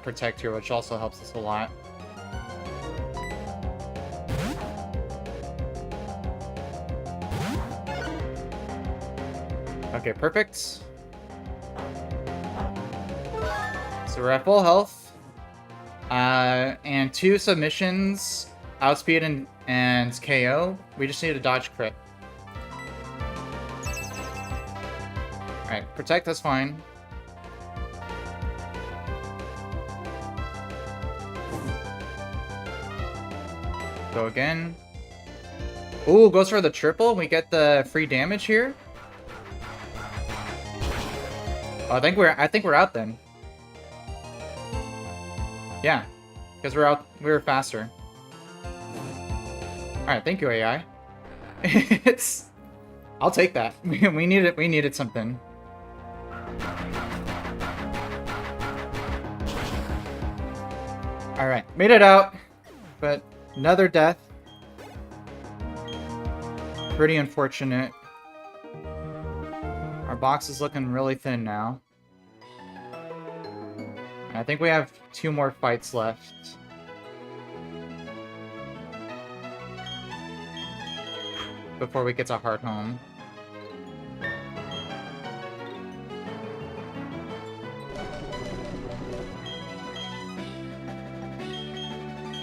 protect here, which also helps us a lot. Okay, perfect. So we're at full health. And 2 submissions, outspeed and KO. We just need to dodge crit. Alright, protect, that's fine. Go again. Ooh, goes for the triple. We get the free damage here. Oh, I think we're out then. Yeah, because we're out. We were faster. All right, thank you, AI. I'll take that. We needed. We needed something. All right, made it out, but another death. Pretty unfortunate. Our box is looking really thin now. I think we have 2 more fights left. Before we get to Heart Home.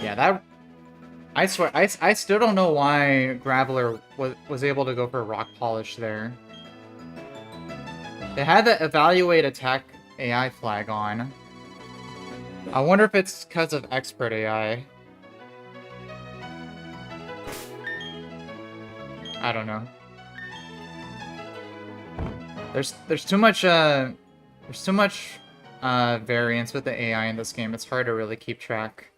Yeah, that... I swear, I still don't know why Graveler was able to go for Rock Polish there. They had the Evaluate Attack AI flag on. I wonder if it's because of Expert AI. I don't know. There's too much variance with the AI in this game. It's hard to really keep track.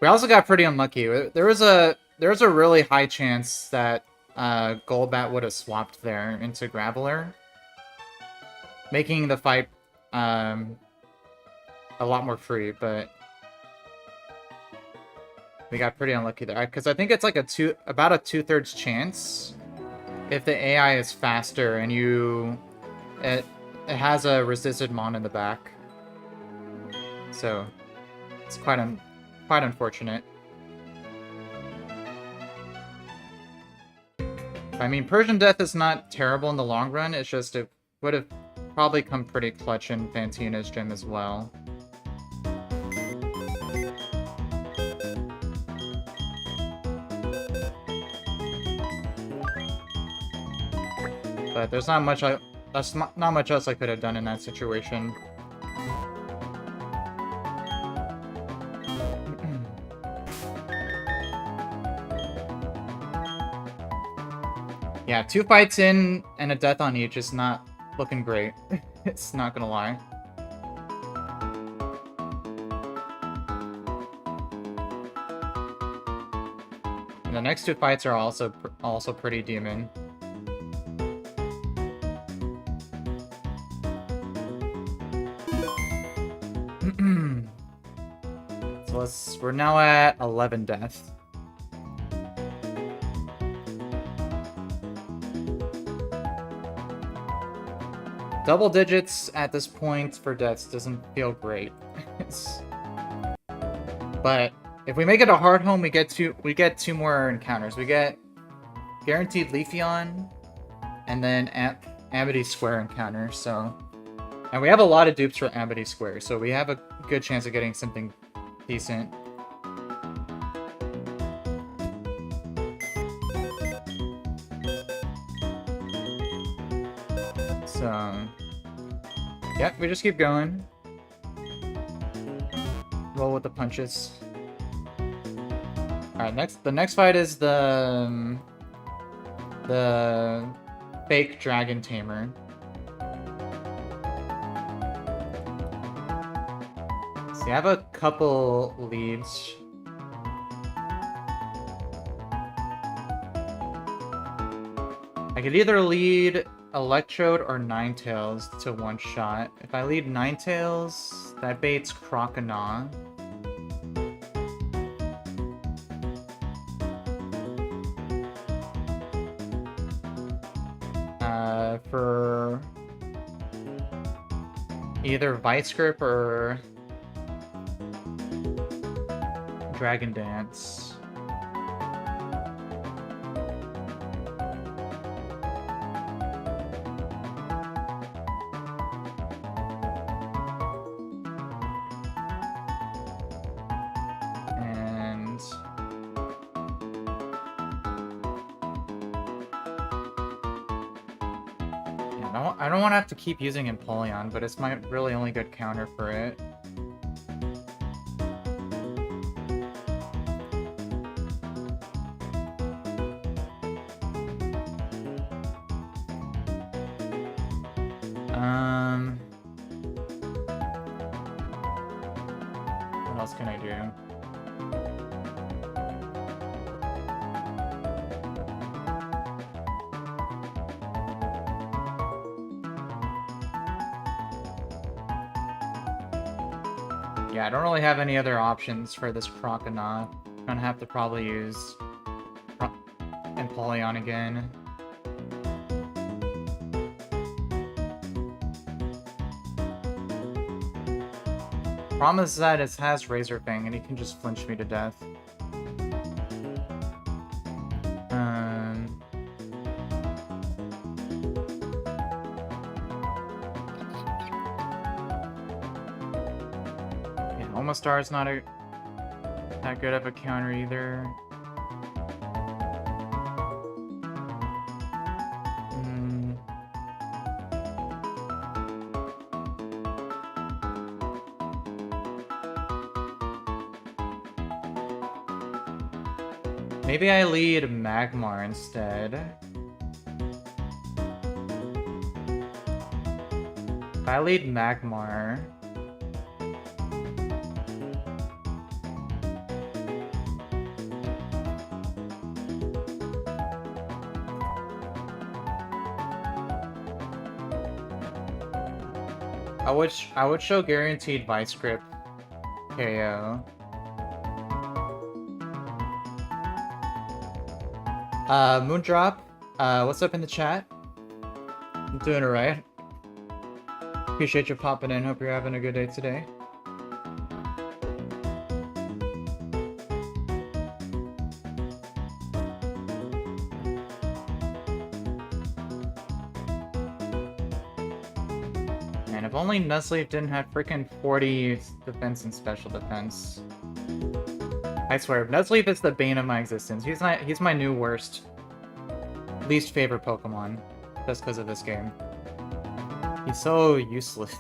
We also got pretty unlucky. There was a really high chance that Golbat would have swapped there into Graveler, making the fight a lot more free, but we got pretty unlucky there. Because I think it's like about a 2/3 chance if the AI is faster and it has a resisted mon in the back. So it's quite unfortunate. I mean, Persian Death is not terrible in the long run. It's just it would have probably come pretty clutch in Fantina's gym as well. But there's not much not much else I could have done in that situation. Yeah, 2 fights in and a death on each is not looking great. It's not gonna lie. And the next 2 fights are also pretty demon. So we're now at 11 deaths. Double digits at this point for deaths doesn't feel great. But if we make it a hard home, we get 2 more encounters. We get guaranteed Leafeon and then Amity Square encounter. So, and we have a lot of dupes for Amity Square, so we have a good chance of getting something decent. So, yeah, we just keep going. Roll with the punches. Alright, the next fight is the fake dragon tamer. So you have a couple leads. I could either lead Electrode or Ninetales to one-shot. If I lead Ninetales, that baits Crocodile. For either Vice Grip or Dragon Dance. And yeah, I don't want to have to keep using Empoleon, but it's my really only good counter for it. What else can I do? Yeah, I don't really have any other options for this Crocodile. I'm gonna have to probably use Empoleon again. Problem is that it has Razor Fang and he can just flinch me to death. Star is not that good of a counter either. Maybe I lead Magmar instead. If I lead Magmar, I would show guaranteed Vice Grip KO. Moondrop, what's up in the chat? I'm doing alright. Appreciate you popping in. Hope you're having a good day today. Man, if only Nuzlocke didn't have freaking 40 defense and special defense. I swear, Nuzlocke is the bane of my existence. He's my new worst, least favorite Pokemon, just because of this game. He's so useless.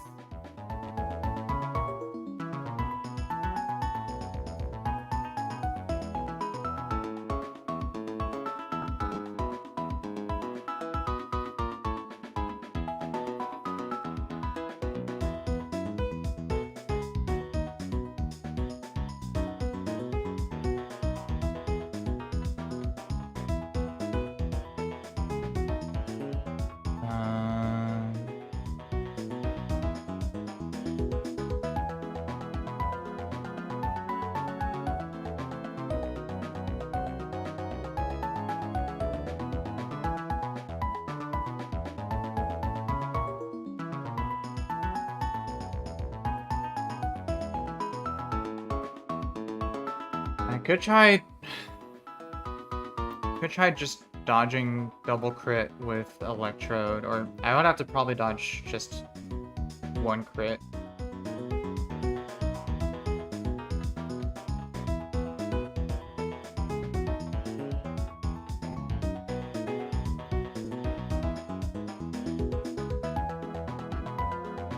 Could try just dodging double crit with Electrode, or I would have to probably dodge just one crit.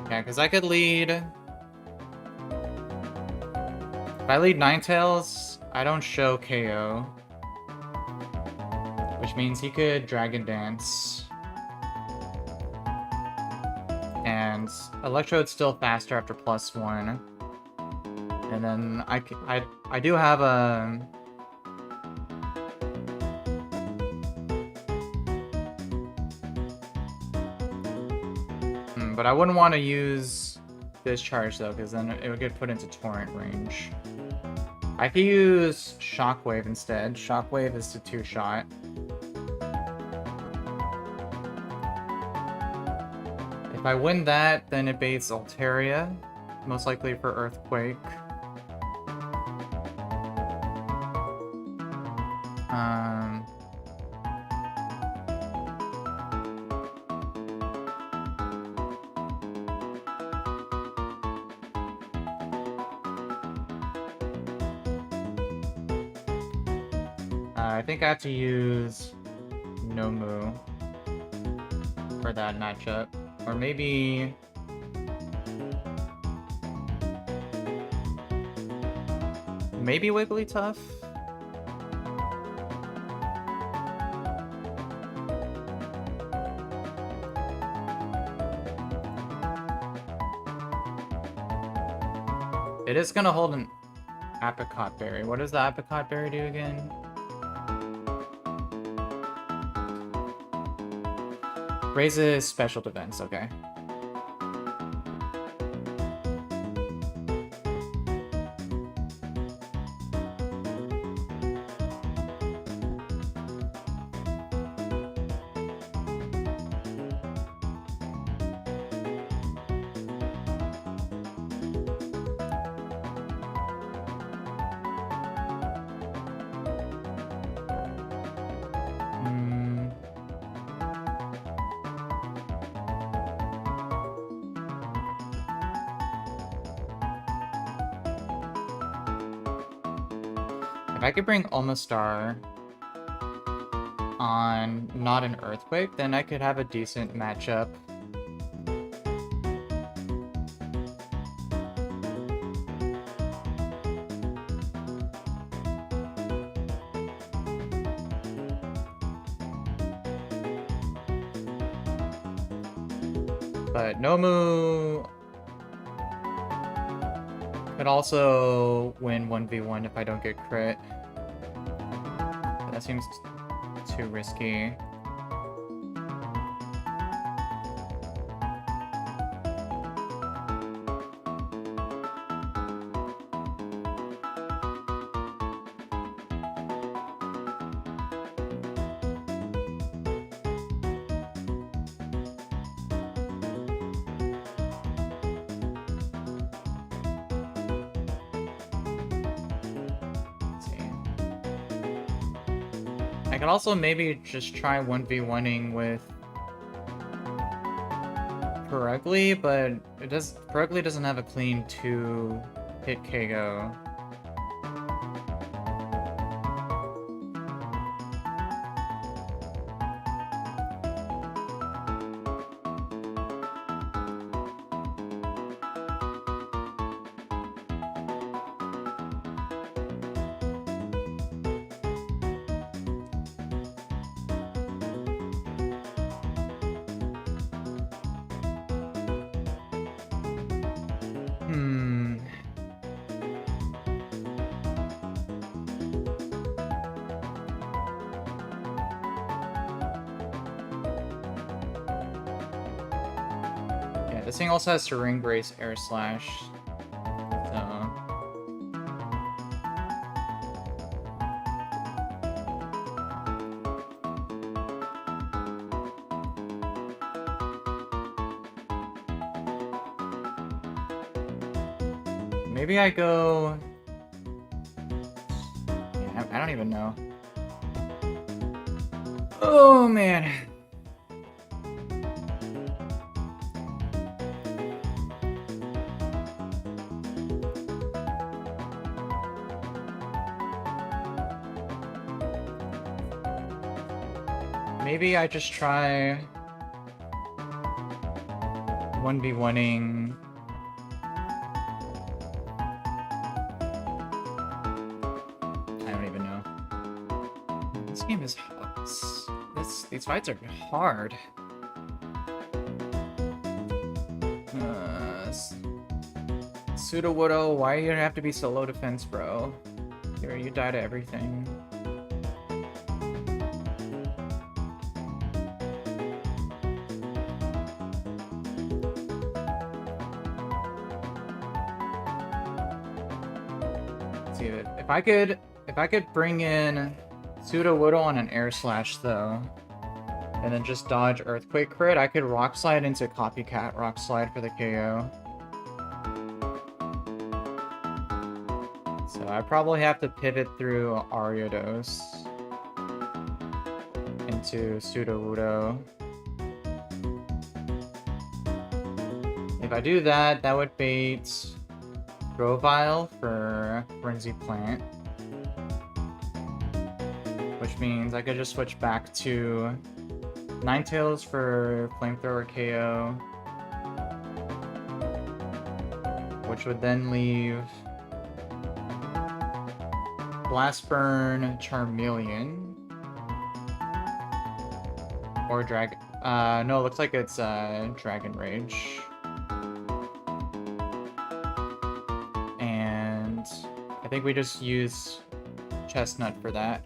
Yeah, because I could lead... If I lead Ninetales, I don't show KO. Which means he could Dragon Dance. And Electrode's still faster after +1. And then I do have a... But I wouldn't want to use Discharge though, because then it would get put into Torrent range. I could use Shockwave instead. Shockwave is the 2-shot. If I win that, then it baits Altaria, most likely for Earthquake. I think I have to use Nomu for that matchup. Or maybe... maybe Wigglytuff? It is gonna hold an Apricot Berry. What does the Apricot Berry do again? Raises special defense, okay. If I could bring Omastar on not an Earthquake, then I could have a decent matchup. But Nomu could also win 1v1 if I don't get crit. But that seems too risky. I could also maybe just try 1v1ing with Perugly, but Perugly doesn't have a clean 2-hit KO. This thing also has to Ring Brace Air Slash. So. Maybe I go... yeah, I don't even know. Oh, man. Maybe I just try 1v1ing. I don't even know. This game is these fights are hard. Sudowoodo, why do you have to be so low defense, bro? You die to everything. see it. If I could bring in Sudowoodo on an air slash though, and then just dodge Earthquake crit, I could Rock Slide into Copycat Rock Slide for the KO. So I probably have to pivot through Ariados into Sudowoodo. If I do that, that would bait Grovyle for Frenzy Plant. Which means I could just switch back to Ninetales for Flamethrower KO. Which would then leave Blast Burn, Charmeleon. Or Dragon... no, it looks like it's Dragon Rage. And I think we just use Chestnut for that.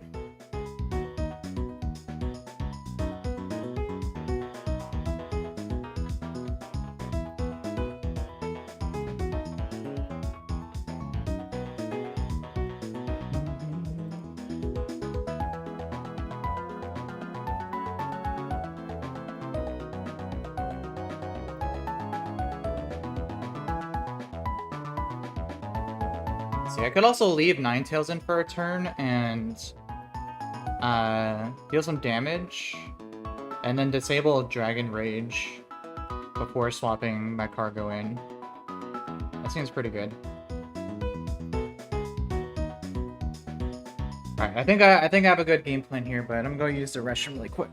See, I could also leave Ninetales in for a turn and deal some damage, and then disable Dragon Rage before swapping my cargo in. That seems pretty good. All right, I think I have a good game plan here, but I'm gonna use the restroom really quick.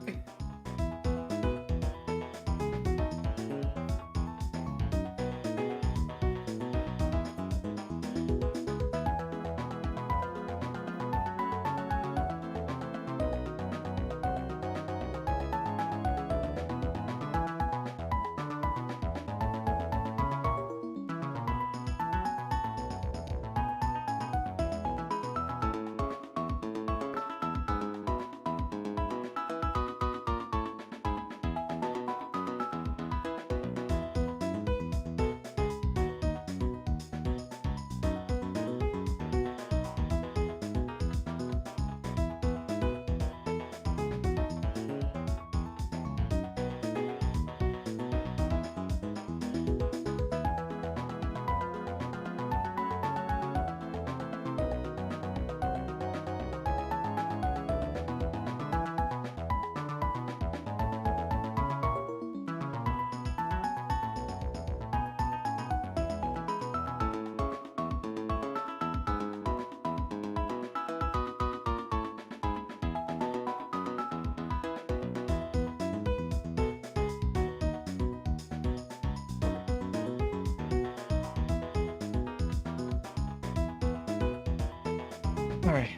Alright,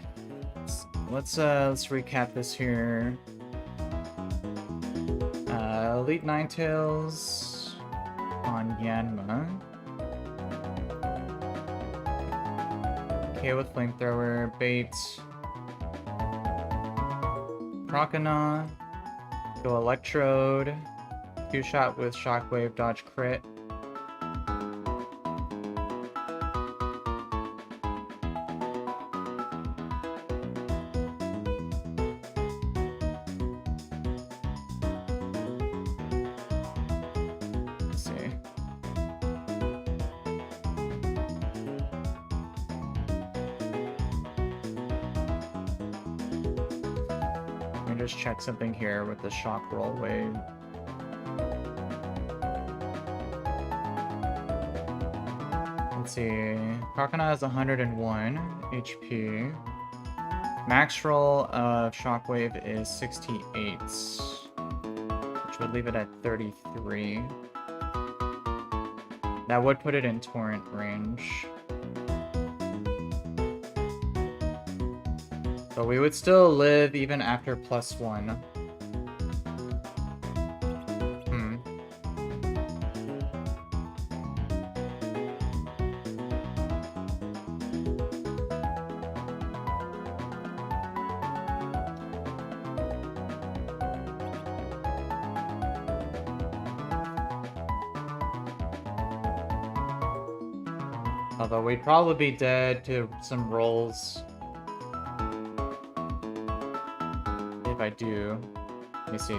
let's recap this here. Elite Ninetales on Yanma. Okay, with Flamethrower, bait Croconaw, go Electrode, Q-Shot with Shockwave, dodge crit. Just check something here with the shock roll wave. Let's see. Croconaw has 101 HP. Max roll of shockwave is 68, which would leave it at 33. That would put it in torrent range. But we would still live even after +1. Although we'd probably be dead to some rolls. If I do. Let me see.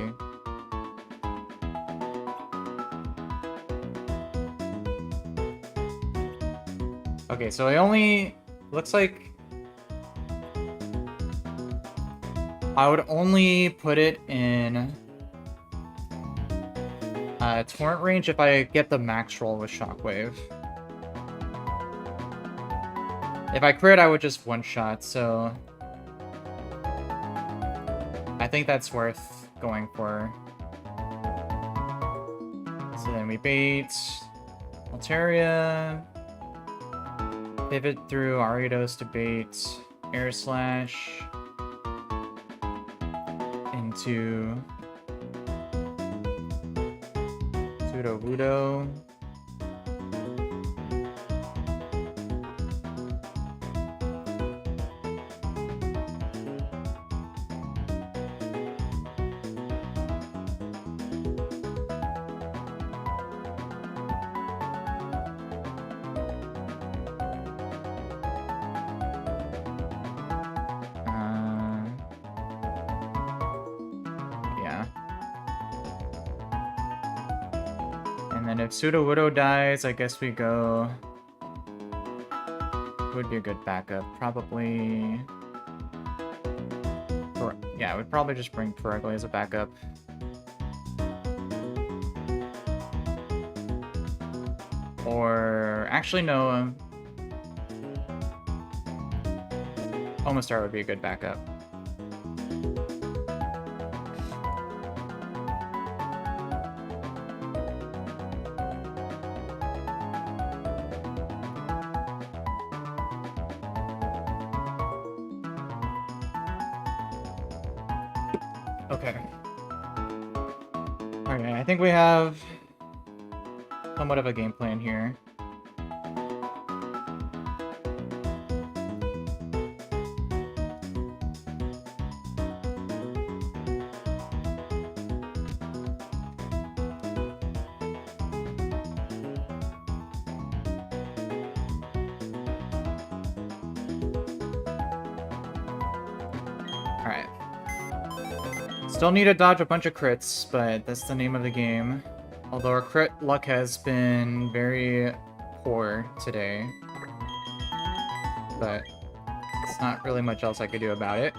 Okay, so I only... Looks like... I would only put it in... torrent range if I get the max roll with Shockwave. If I crit, I would just one-shot, so... I think that's worth going for. So then we bait... Altaria... Pivot through Ariados to bait Air Slash into Pseudo Wudo. If Pseudo Widow dies, I guess we go... Would be a good backup. Probably... Yeah, I would probably just bring Perugly as a backup. Or... Actually, no. Omastar would be a good backup. I think we have somewhat of a game plan here. Alright. Still need to dodge a bunch of crits, but that's the name of the game. Although our crit luck has been very poor today. But it's not really much else I could do about it.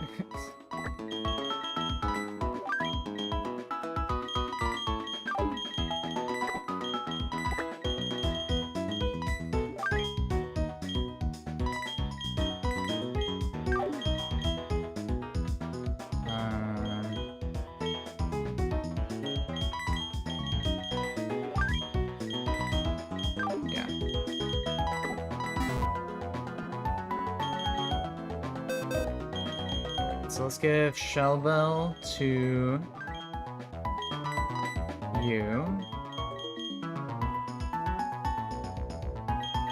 So let's give Shell Bell to you.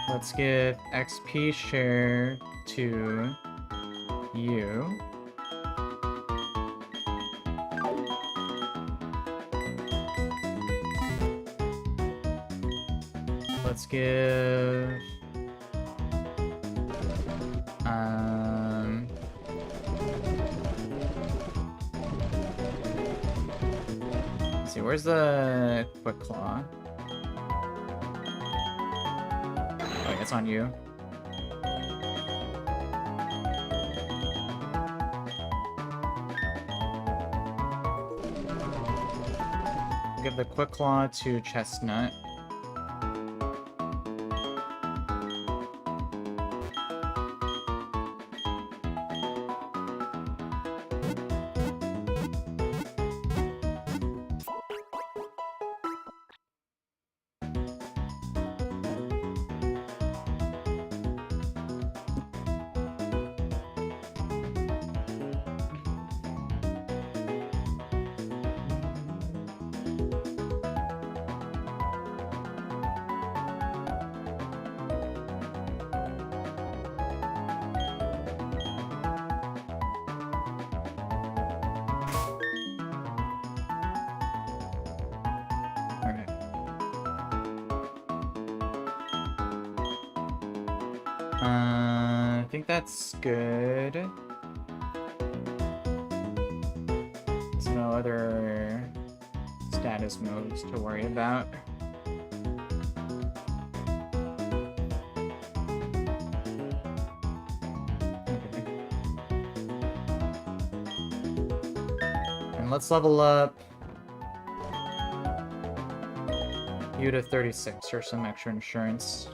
Let's give XP share to you. Let's give... Let's see, where's the Quick Claw? Oh, it's on you. Give the Quick Claw to Chestnut. I think that's good. There's no other status modes to worry about. And let's level up you to 36 for some extra insurance.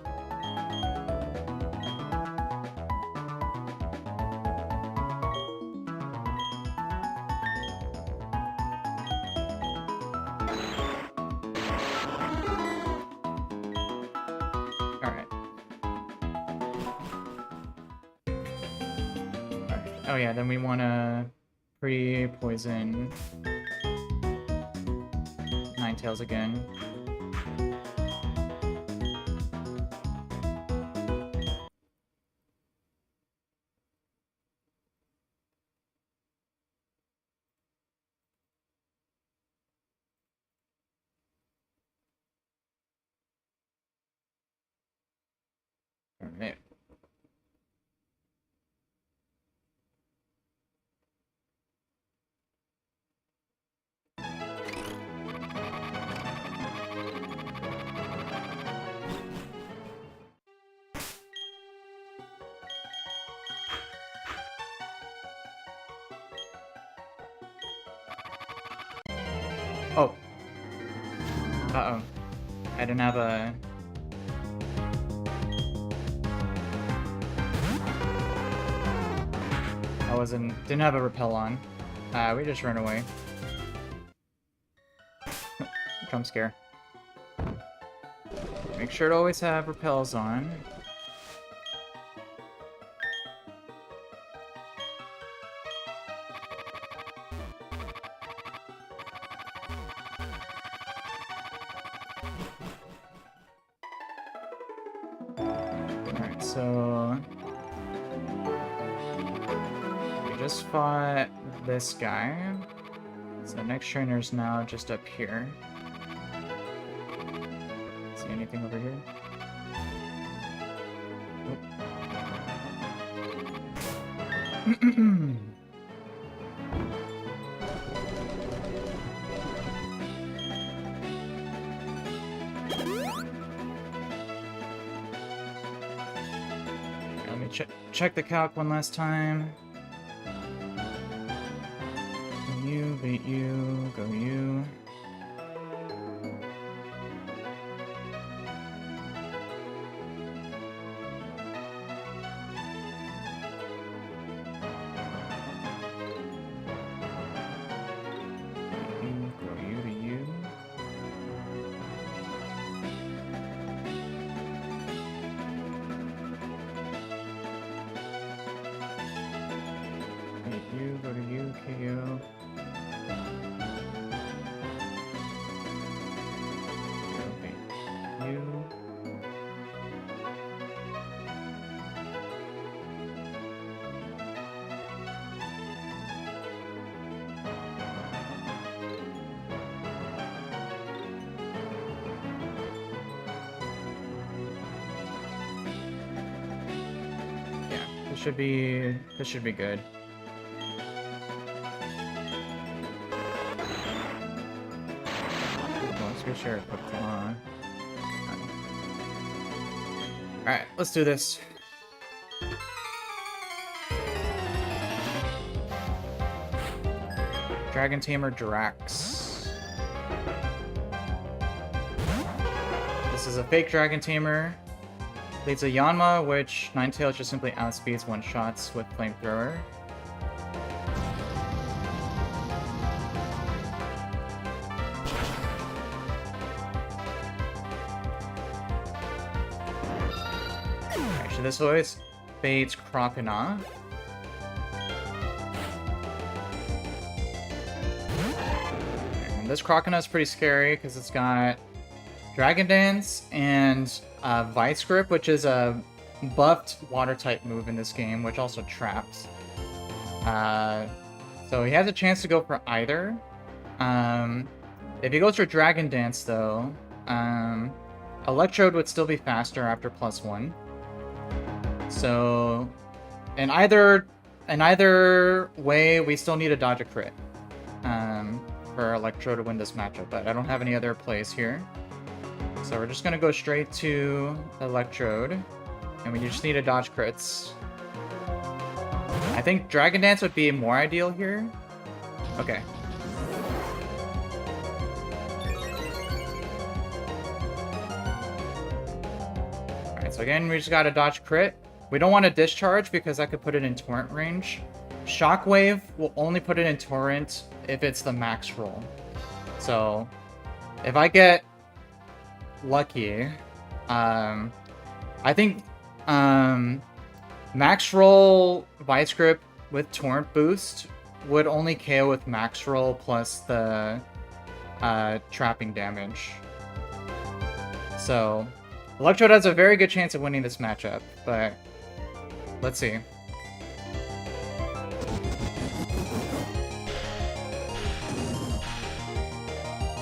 Oh yeah, then we want to pre-poison Ninetales again. Alright. Oh. Uh-oh. I didn't have a... didn't have a repel on. We just ran away. Jump scare. Make sure to always have repels on. Alright, so... we just fought this guy. So the next trainer's now just up here. See anything over here? Nope. Let me check the calc one last time. You, beat you, go you. This should be good. Let's go share a quick one. Alright, let's do this. Dragon Tamer Drax. This is a fake Dragon Tamer. Leads a Yanma, which Ninetales just simply outspeeds one-shots with Flamethrower. Actually, this always baits Crocona. And this Crocona is pretty scary because it's got Dragon Dance and Vice Grip, which is a buffed water type move in this game, which also traps. So he has a chance to go for either. If he goes for Dragon Dance, though, Electrode would still be faster after +1. So, in either way, we still need to dodge a crit for Electro to win this matchup, but I don't have any other plays here. So we're just gonna go straight to Electrode, and we just need to dodge crits. I think Dragon Dance would be more ideal here. Okay. Alright, so again, we just gotta dodge crit. We don't want to discharge because that could put it in torrent range. Shockwave will only put it in torrent if it's the max roll. So if I get lucky, I think max roll Vice Grip with torrent boost would only KO with max roll plus the trapping damage. So Electrode has a very good chance of winning this matchup, but let's see.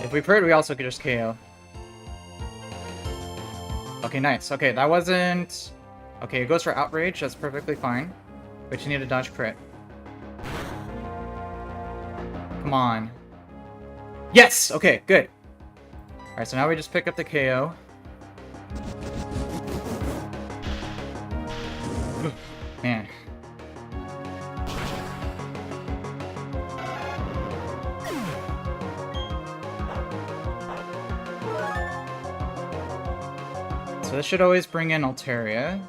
If we crit, we also could just KO. Okay, nice. Okay, that wasn't... Okay, it goes for Outrage. That's perfectly fine. But you need to dodge crit. Come on. Yes! Okay, good. Alright, so now we just pick up the KO. Man. So this should always bring in Altaria.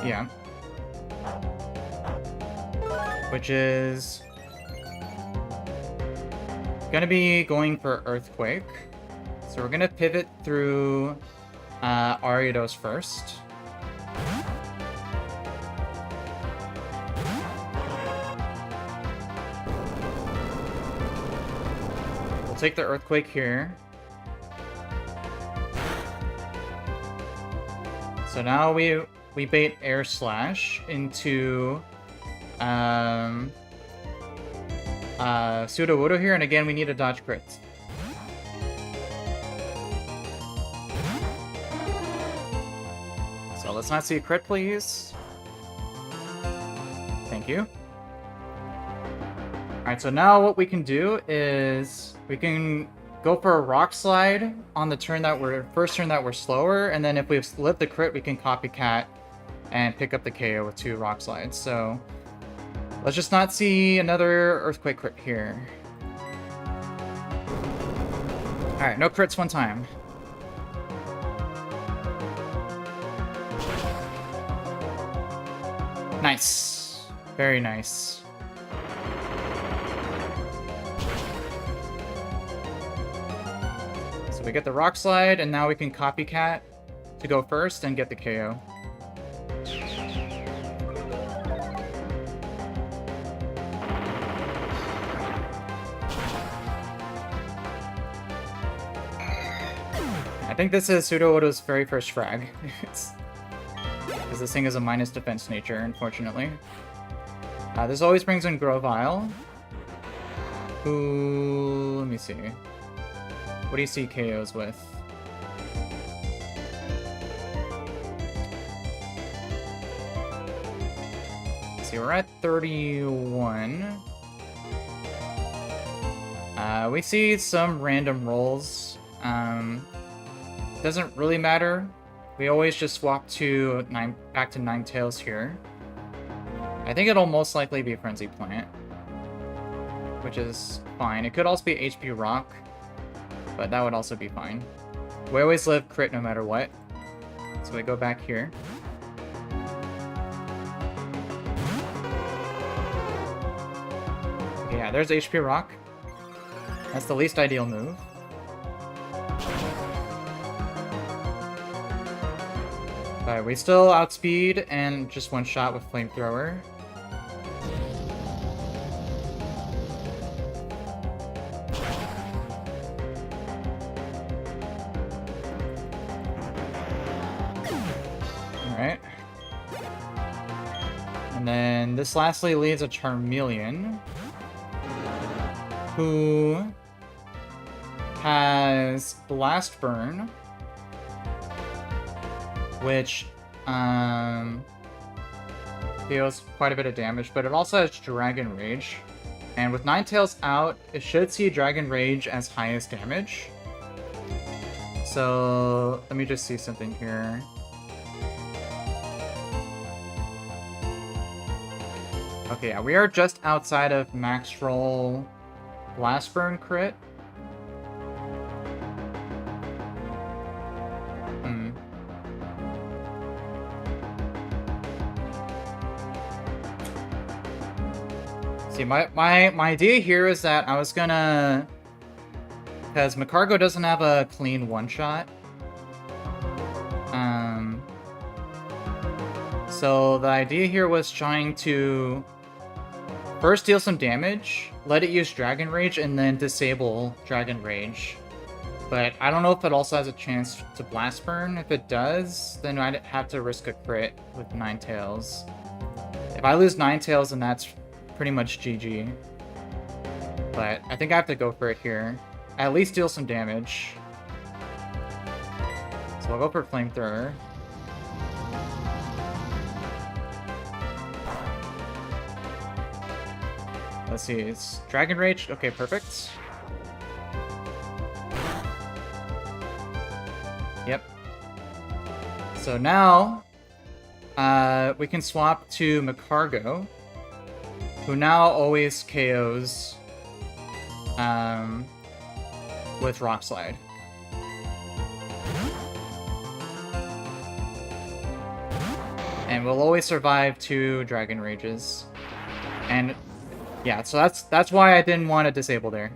Yeah. Which is gonna be going for Earthquake. So we're gonna pivot through Ariados first. We'll take the Earthquake here. So now we bait Air Slash into Sudowoodo here, and again we need to dodge crits. So let's not see a crit, please. Thank you. Alright, so now what we can do is we can go for a Rock Slide on the turn that first turn that we're slower, and then if we've lived the crit, we can copycat and pick up the KO with 2 Rock Slides. So let's just not see another Earthquake crit here. Alright, no crits one time. Nice. Very nice. So we get the Rock Slide, and now we can copycat to go first and get the KO. I think this is Sudowoodo's very first frag. Because this thing is a minus defense nature, unfortunately. This always brings in Grovyle. Who... let me see. What do you see KOs with? Let's see, we're at 31. We see some random rolls. Doesn't really matter. We always just swap to back to Ninetales here. I think it'll most likely be Frenzy Plant, which is fine. It could also be HP Rock, but that would also be fine. We always live crit no matter what. So we go back here. Okay, yeah, there's HP Rock. That's the least ideal move. But we still outspeed and just one shot with Flamethrower. Alright. And then this lastly leads a Charmeleon, who has Blast Burn, which deals quite a bit of damage, but it also has Dragon Rage. And with Ninetales out, it should see Dragon Rage as highest damage. So let me just see something here. Okay, yeah, we are just outside of max roll Blast Burn crit. See, my idea here is that I was gonna... Because Macargo doesn't have a clean one-shot. So the idea here was trying to first deal some damage, let it use Dragon Rage, and then disable Dragon Rage. But I don't know if it also has a chance to Blast Burn. If it does, then I'd have to risk a crit with Ninetales. If I lose Ninetales, then that's pretty much GG. But I think I have to go for it here. At least deal some damage. So I'll go for Flamethrower. Let's see, it's Dragon Rage. Okay, perfect. Yep. So now, we can swap to Macargo, who now always KOs with Rock Slide. And we'll always survive 2 Dragon Rages. And yeah, so that's why I didn't want to disable there.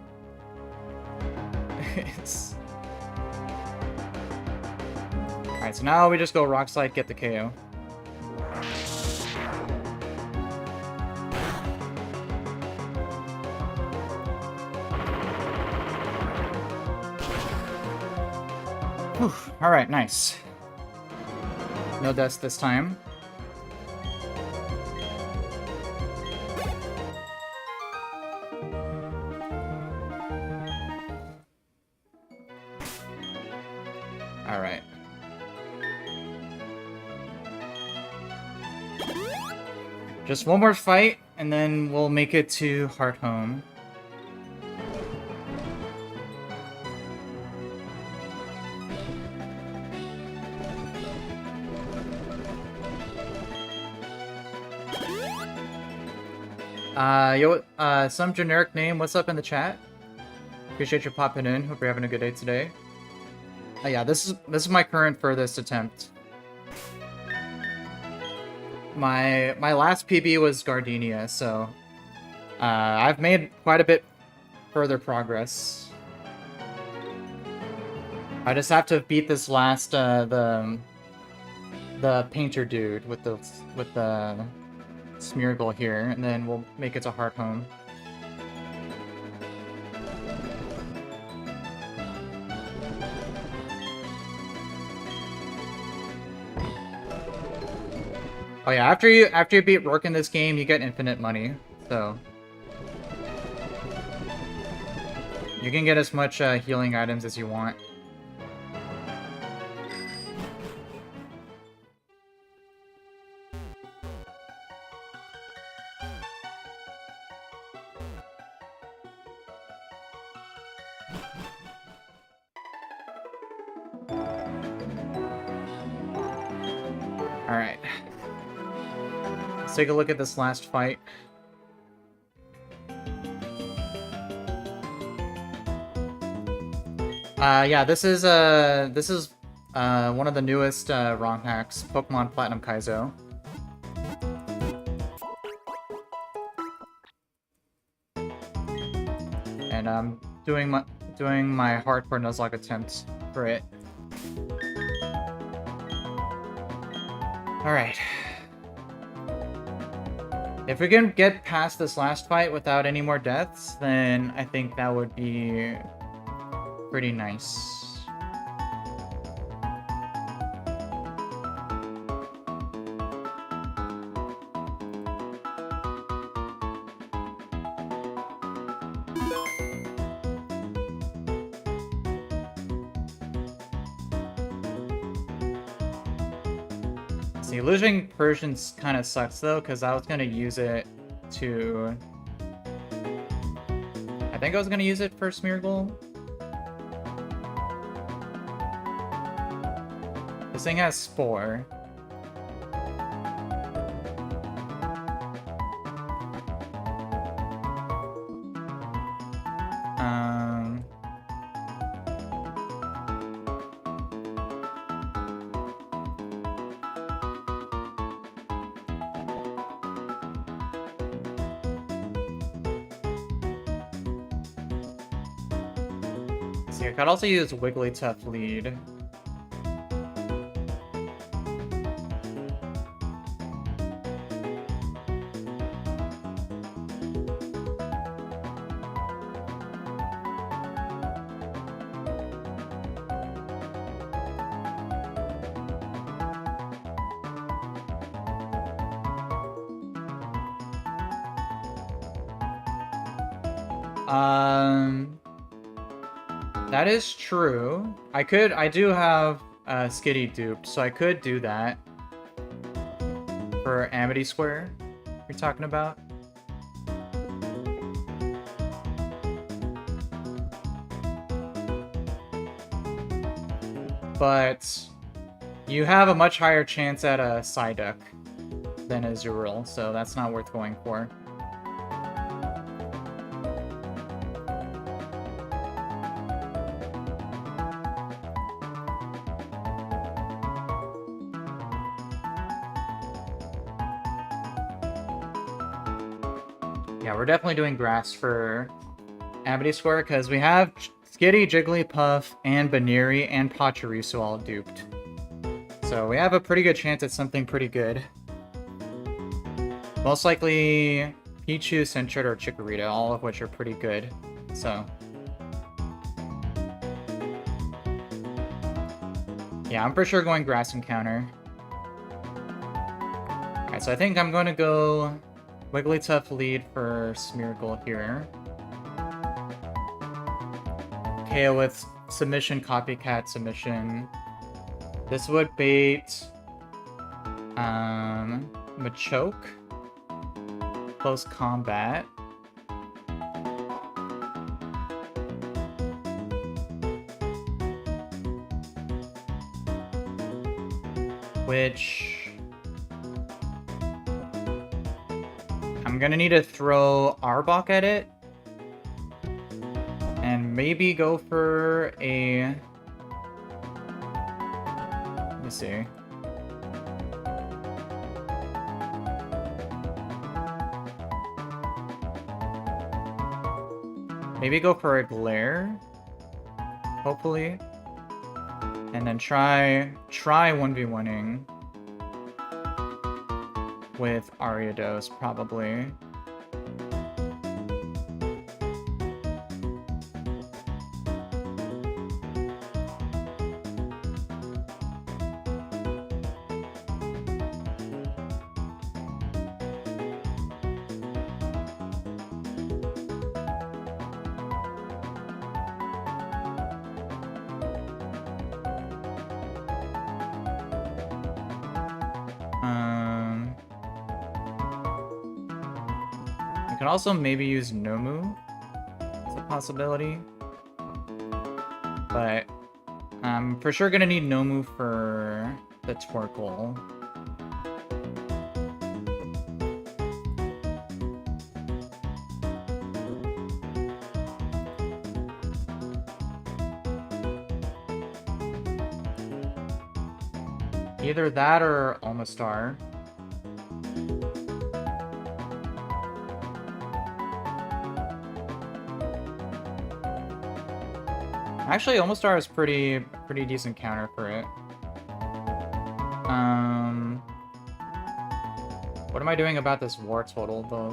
Alright, so now we just go Rock Slide, get the KO. Alright, nice. No deaths this time. Alright. Just one more fight, and then we'll make it to Heart Home. Some generic name, what's up in the chat? Appreciate you popping in. Hope you're having a good day today. Yeah, this is my current furthest attempt. My last PB was Gardenia, so I've made quite a bit further progress. I just have to beat this last the painter dude with the Smeargle here, and then we'll make it to Heart Home. Oh yeah, after you beat Rourke in this game, you get infinite money, so you can get as much healing items as you want. Alright. Let's take a look at this last fight. Yeah, this is one of the newest ROM hacks, Pokemon Platinum Kaizo. And I'm doing my hardcore Nuzlocke attempt for it. Alright. If we can get past this last fight without any more deaths, then I think that would be pretty nice. See, losing Persian kind of sucks though, because I was gonna use it to... I think I was gonna use it for Smeargle. This thing has Spore. See, I could also use Wigglytuff lead. That is true. I do have Skitty duped, so I could do that. For Amity Square, you're talking about? But you have a much higher chance at a Psyduck than a Azurill, so that's not worth going for. Yeah, we're definitely doing grass for Amity Square because we have Skitty, Jigglypuff, and Baneri, and Pachirisu all duped. So we have a pretty good chance at something pretty good. Most likely Pichu, Sentret, or Chikorita, all of which are pretty good. So yeah, I'm for sure going grass encounter. Alright, so I think I'm going to go Wigglytuff lead for Smeargle here. Okay, with submission, copycat submission. This would bait Machoke. Close combat. Which I'm gonna need to throw Arbok at it. And maybe go for a... Let me see. Maybe go for a Glare, hopefully. And then try 1v1ing with Ariados, probably. I could also maybe use Nomu as a possibility. But I'm for sure gonna need Nomu for the Torkoal. Either that or Almastar. Actually, Almastar is pretty decent counter for it. What am I doing about this Wartortle though?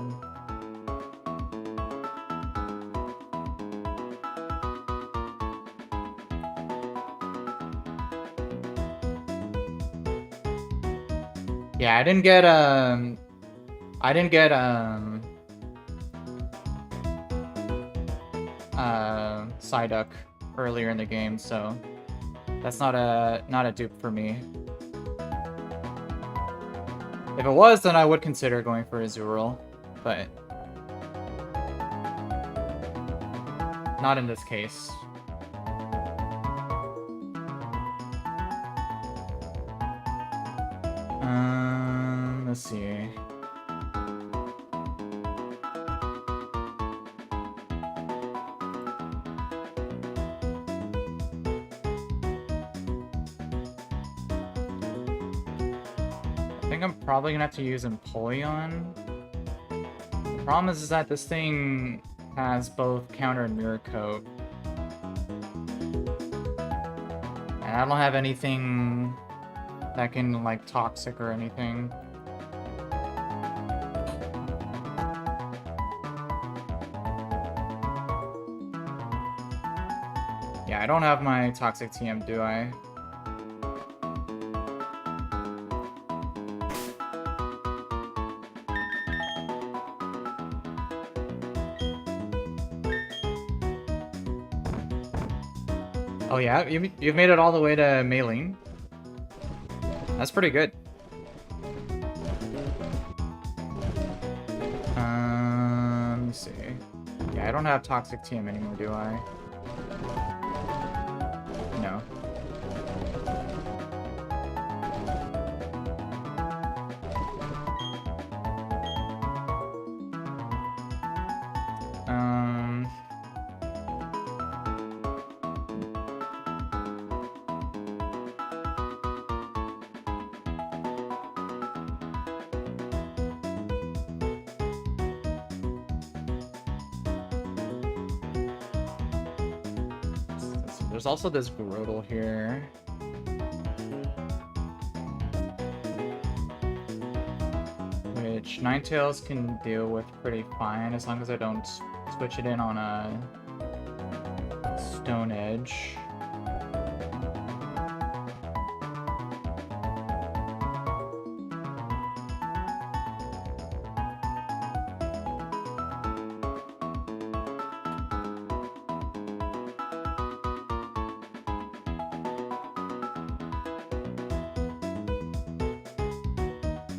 Yeah, I didn't get Psyduck earlier in the game, so that's not a dupe for me. If it was, then I would consider going for Azurill, but not in this case. Let's see. I think I'm probably gonna have to use Empoleon. The problem is that this thing has both counter and mirror coat. And I don't have anything that can, like, toxic or anything. Yeah, I don't have my toxic TM, do I? Oh yeah, you've made it all the way to Maylene. That's pretty good. Let me see. Yeah, I don't have toxic TM anymore, do I? No. There's also this Grotle here. Which Ninetales can deal with pretty fine as long as I don't switch it in on a Stone Edge.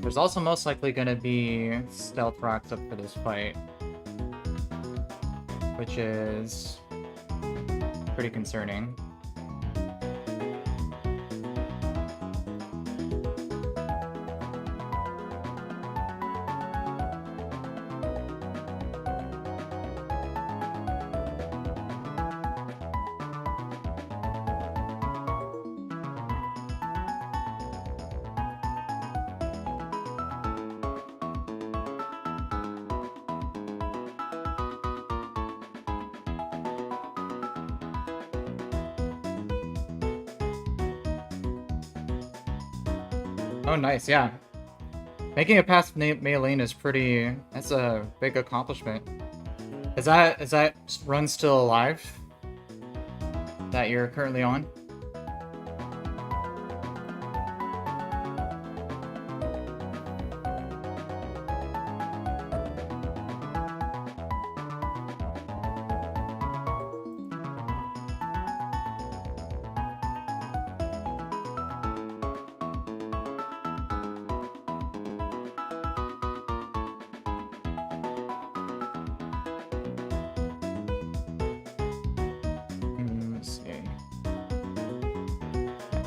There's also most likely going to be Stealth Rocks up for this fight, which is pretty concerning. Oh, nice, yeah. Making it past Maylene is pretty... That's a big accomplishment. Is that run still alive? That you're currently on?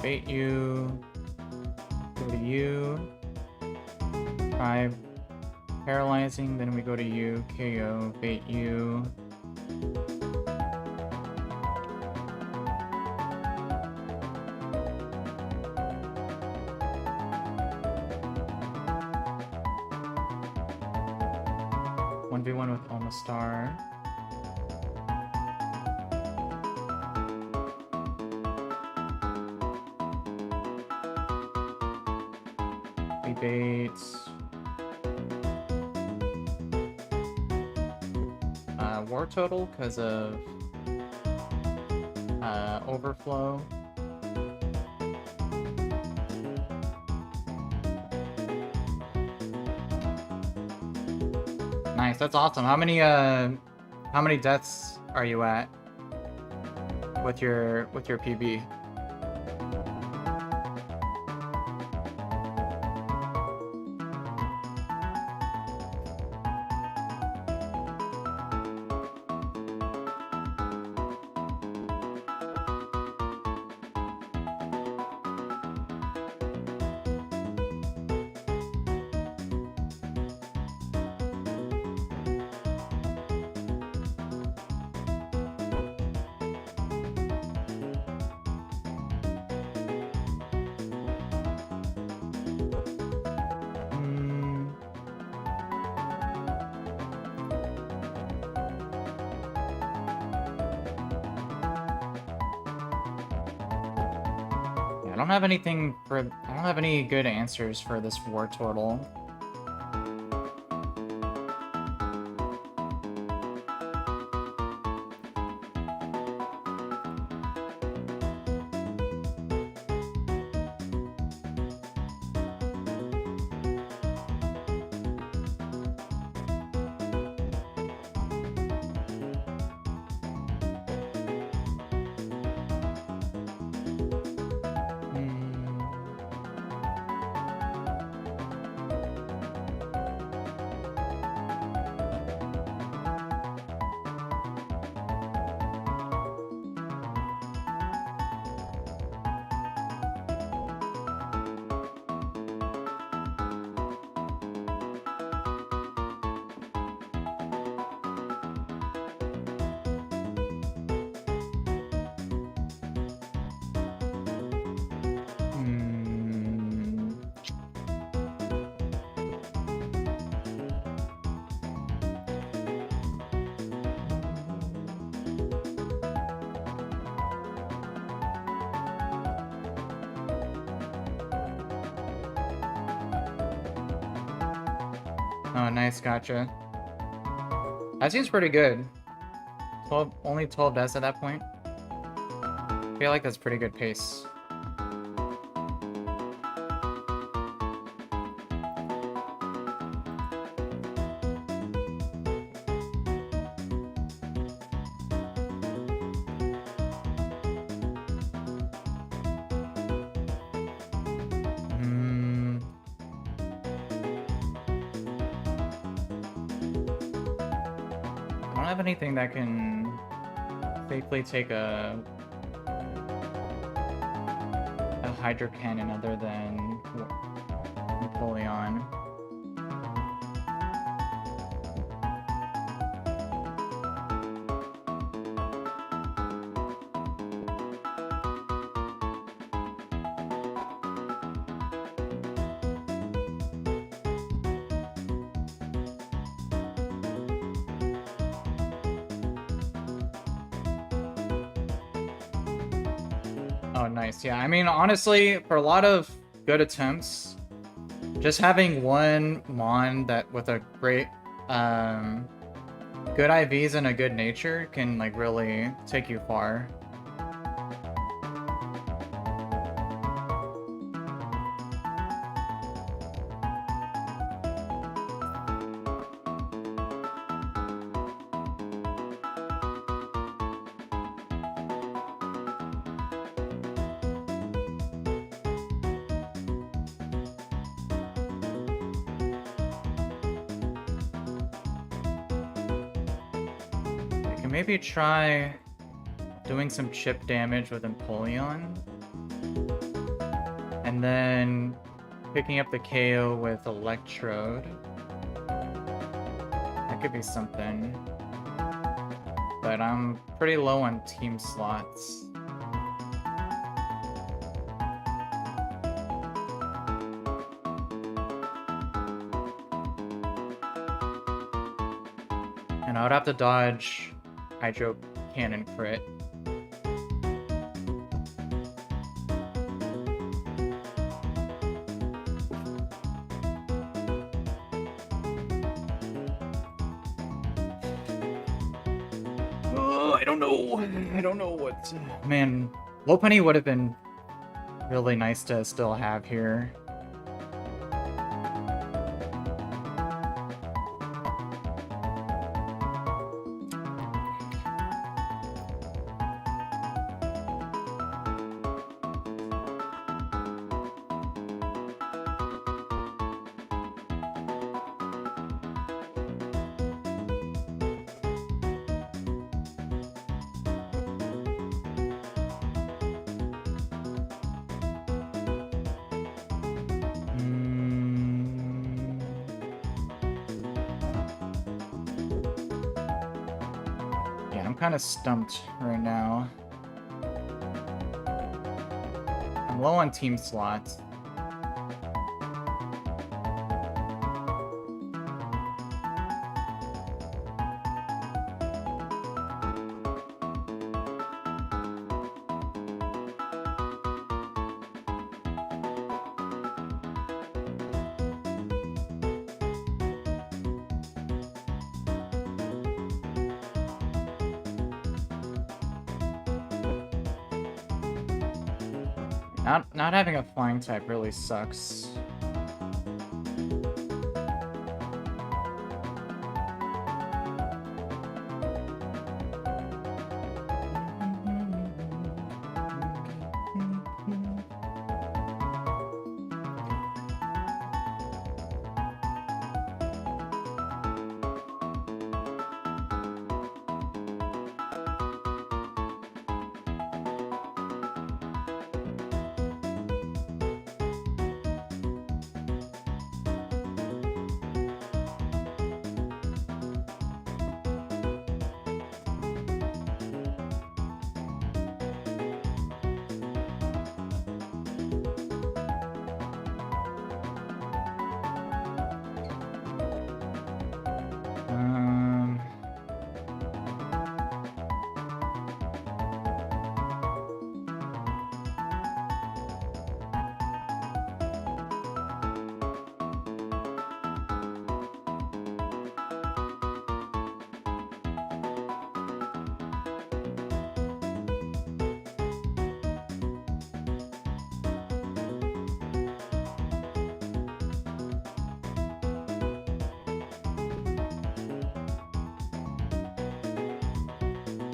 Bait you, go to you, try paralyzing, then we go to you, KO, bait you. One v one with Omastar. Baits. War total because of overflow. Nice, that's awesome. How many deaths are you at with your PB? I don't have anything for... I don't have any good answers for this war turtle. Oh, nice, gotcha. That seems pretty good. 12, only 12 deaths at that point. I feel like that's pretty good pace. I don't have anything that can safely take a Hydro Cannon other than Napoleon. Oh, nice. Yeah, I mean, honestly, for a lot of good attempts, just having one Mon that with a great, good IVs and a good nature can, like, really take you far. Maybe try doing some chip damage with Empoleon. And then picking up the KO with Electrode. That could be something. But I'm pretty low on team slots. And I would have to dodge Hydro Cannon crit. Oh, I don't know. I don't know what... Man, Lopunny would have been really nice to still have here. I'm kind of stumped right now. I'm low on team slots. Not having a flying type really sucks.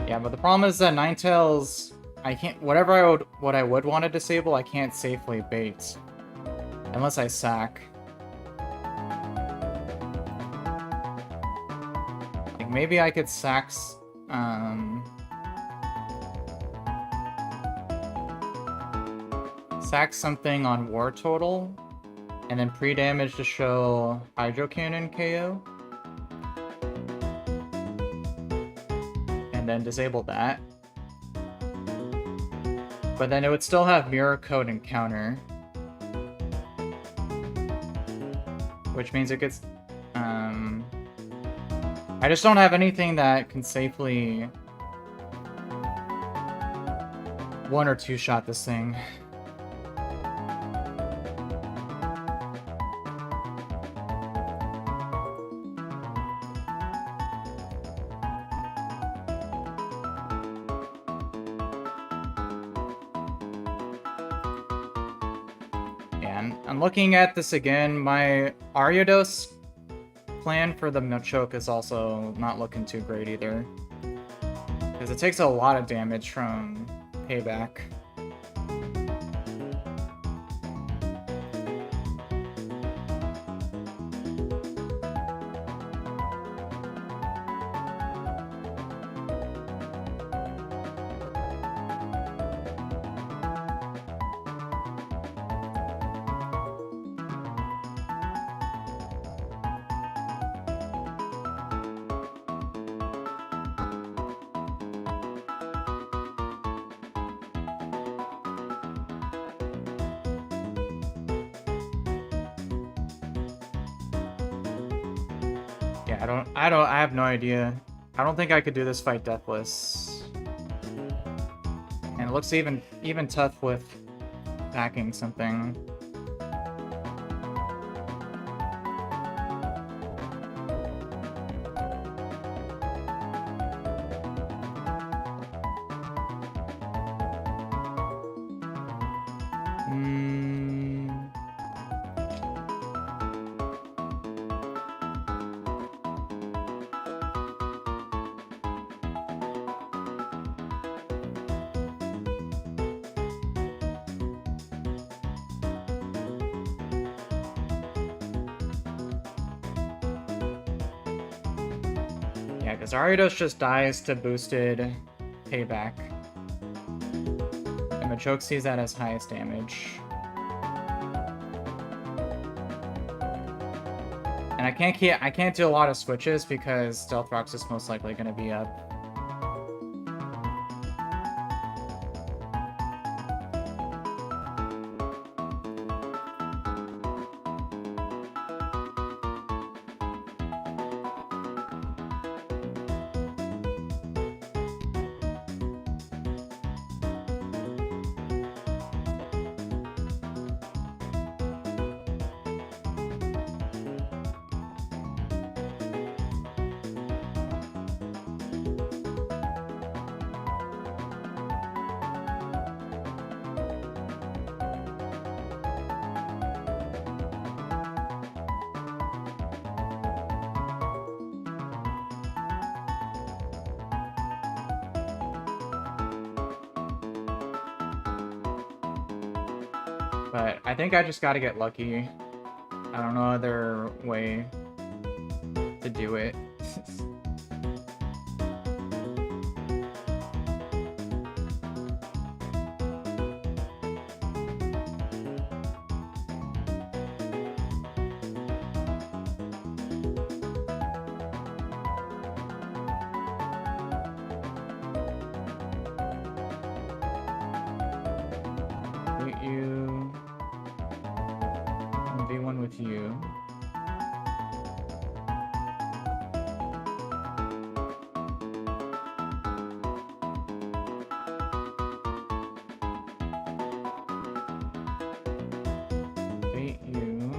Yeah, but the problem is that Ninetales, I can't. What I would want to disable, I can't safely bait unless I sack. Like maybe I could sack something on War Total, and then pre-damage to show Hydro Cannon KO. Then disable that. But then it would still have Mirror Code and Counter. Which means it gets... I just don't have anything that can safely... 1 or 2 shot this thing. I'm looking at this again. My Ariados plan for the Machoke is also not looking too great either. Because it takes a lot of damage from Payback. I have no idea. I don't think I could do this fight deathless. And it looks even tough with packing something. Because Ariados just dies to boosted Payback. And Machoke sees that as highest damage. And I can't do a lot of switches because Stealth Rock's is most likely gonna be up. But I think I just gotta get lucky. I don't know other way to do it. Beat you. I'll be one with you. Beat you.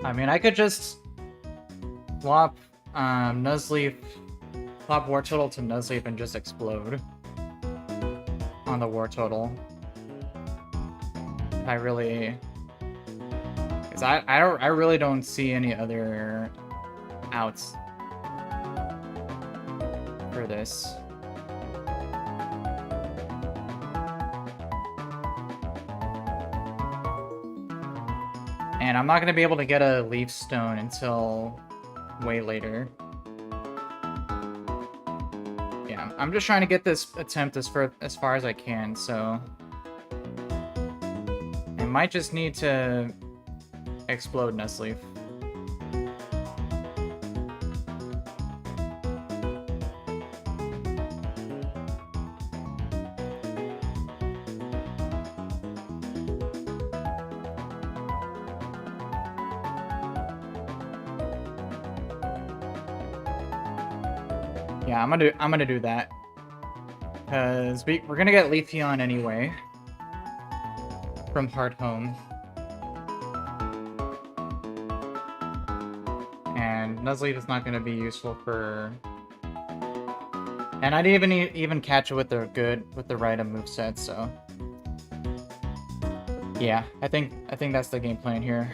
I mean, I could just flop Nuzleaf, flop War Total to Nuzleaf and just explode on the War Total. If I really, because I really don't see any other outs for this. And I'm not going to be able to get a Leaf Stone until way later. Yeah, I'm just trying to get this attempt as far as I can, so... I might just need to explode Nuzleaf. Yeah, I'm gonna do that. Cause we're gonna get Leafeon anyway. From Hard Home. And Nuzleaf is not gonna be useful for... And I didn't even catch it with the right moveset, so... Yeah, I think that's the game plan here.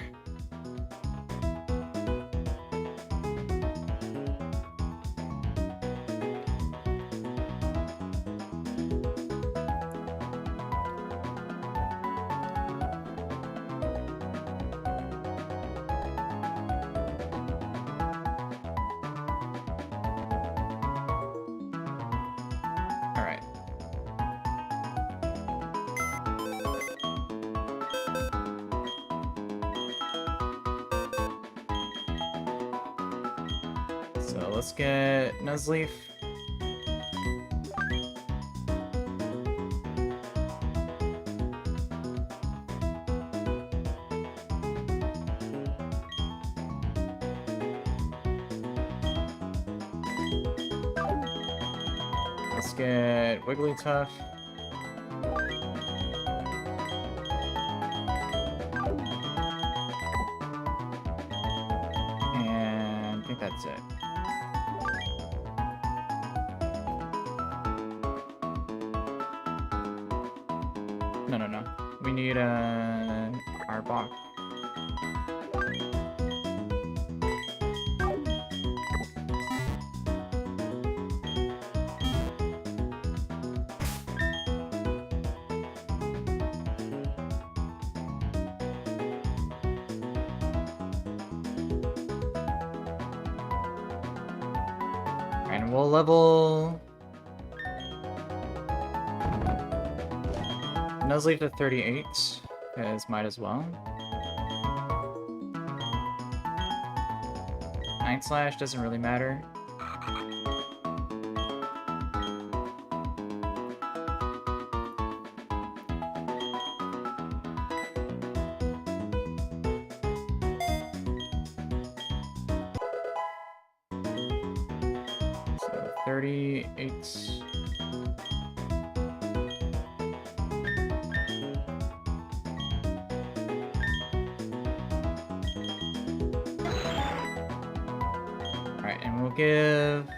So let's get Nuzleaf. Let's get Wigglytuff. And I think that's it. No. We need Arbok. And we'll level Nuzleaf to 38, because might as well. Night Slash doesn't really matter. 38. Alright, and we'll give...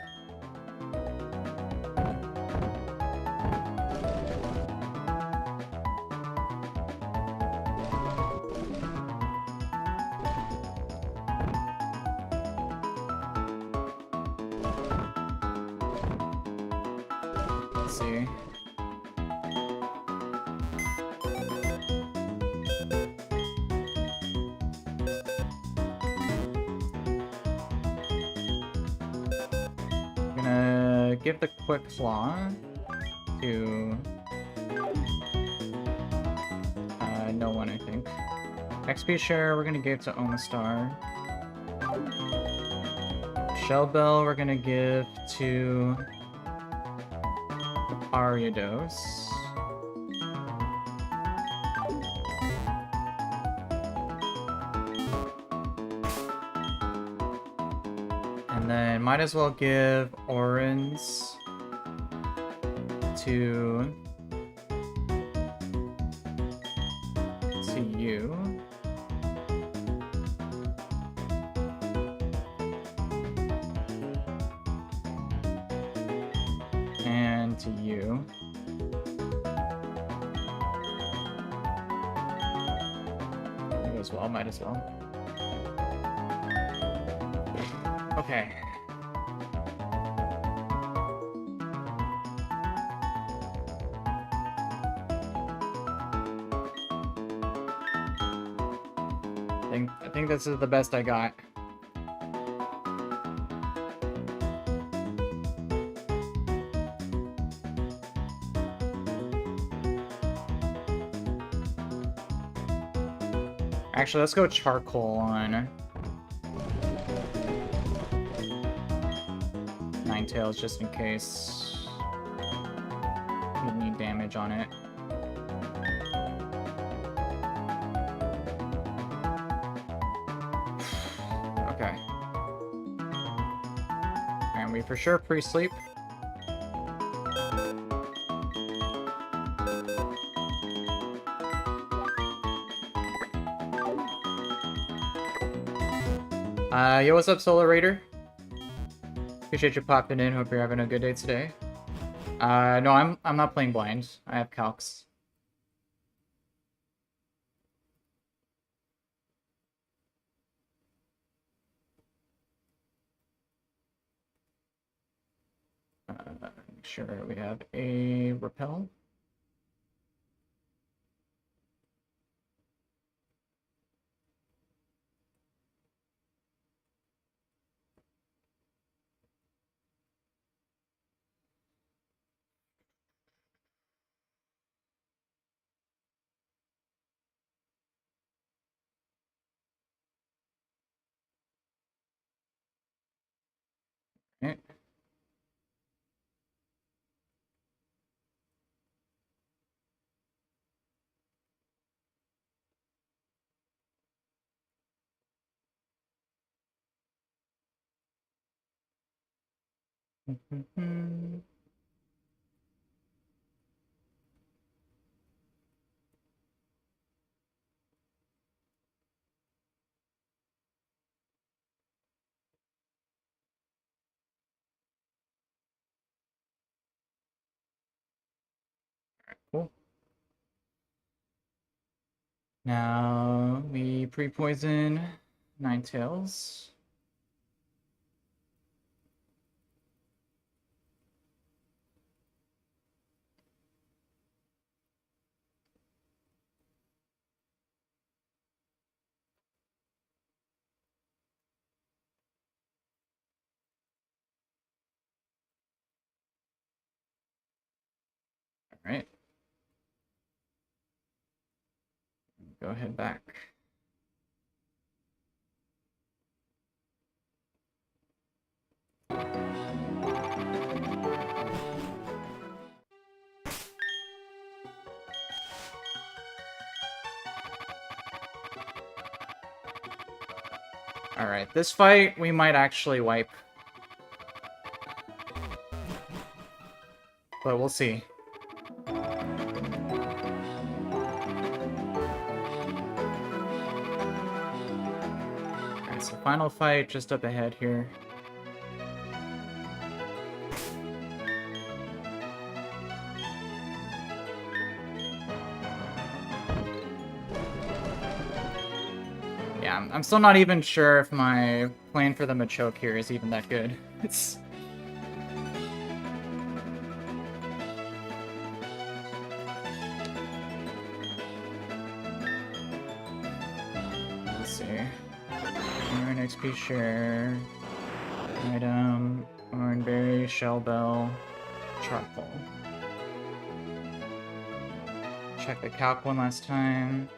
Let's see. I'm gonna give the quick claw to no one, I think. XP share we're gonna give to Omastar. Shell Bell we're gonna give to Ariados. And then might as well give Orans to you. And to you. Might as well, might as well. Okay. I think this is the best I got. Actually, let's go charcoal on Ninetales just in case we need damage on it. Okay. And we for sure pre-sleep. Yo, what's up, Solar Raider? Appreciate you popping in. Hope you're having a good day today. No, I'm not playing blind. I have calcs. Make sure we have a repel. Okay. Cool. Now we pre-poison Ninetales. All right. Go ahead back. Alright, this fight we might actually wipe. but we'll see. Alright, so final fight just up ahead here. Yeah, I'm still not even sure if my plan for the Machoke here is even that good. It's... Let's see. Iron XP share. Item. Oranberry, Shell Bell, Charcoal. Check the calc one last time.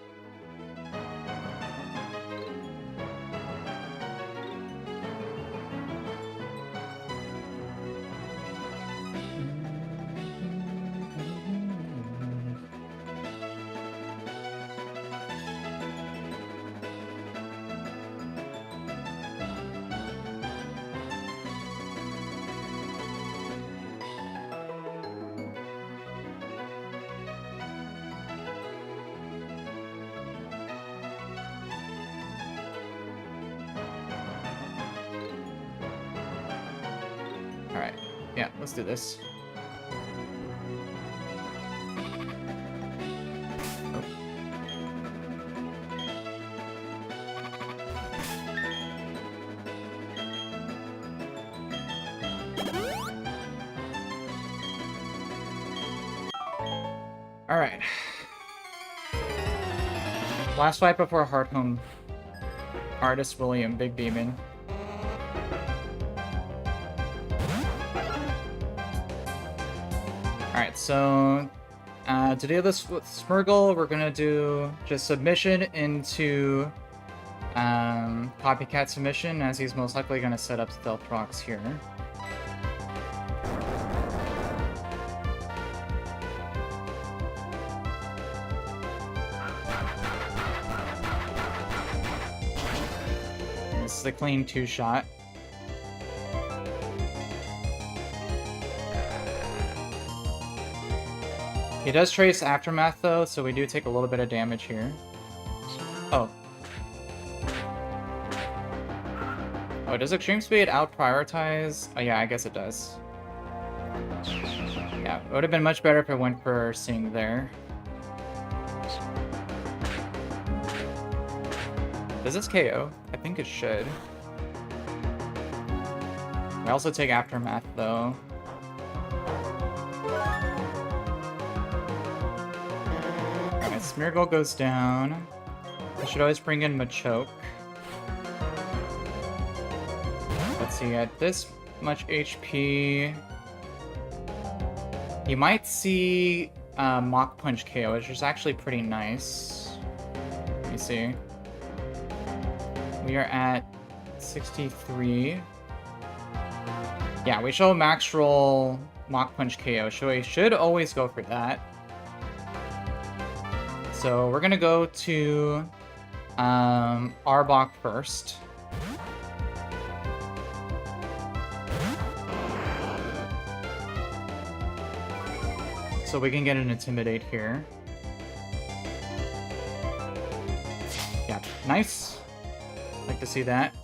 Alright, yeah, let's do this. Oh. Alright. Last fight before Heart Home. Artist William, Big Demon. Alright, so to do this with Smurgle, we're gonna do just submission into copycat submission, as he's most likely gonna set up stealth rocks here. And this is a clean 2-shot. He does trace Aftermath, though, so we do take a little bit of damage here. Oh. Oh, does Extreme Speed out-prioritize? Oh, yeah, I guess it does. Yeah, it would have been much better if it went for Sing there. Does this KO? I think it should. I also take Aftermath, though. Smeargle goes down. I should always bring in Machoke. Let's see, at this much HP... You might see Mach Punch KO, which is actually pretty nice. Let me see. We are at 63. Yeah, we show max roll Mach Punch KO, so we should always go for that. So we're gonna go to Arbok first. So we can get an Intimidate here. Yeah, nice. Like to see that.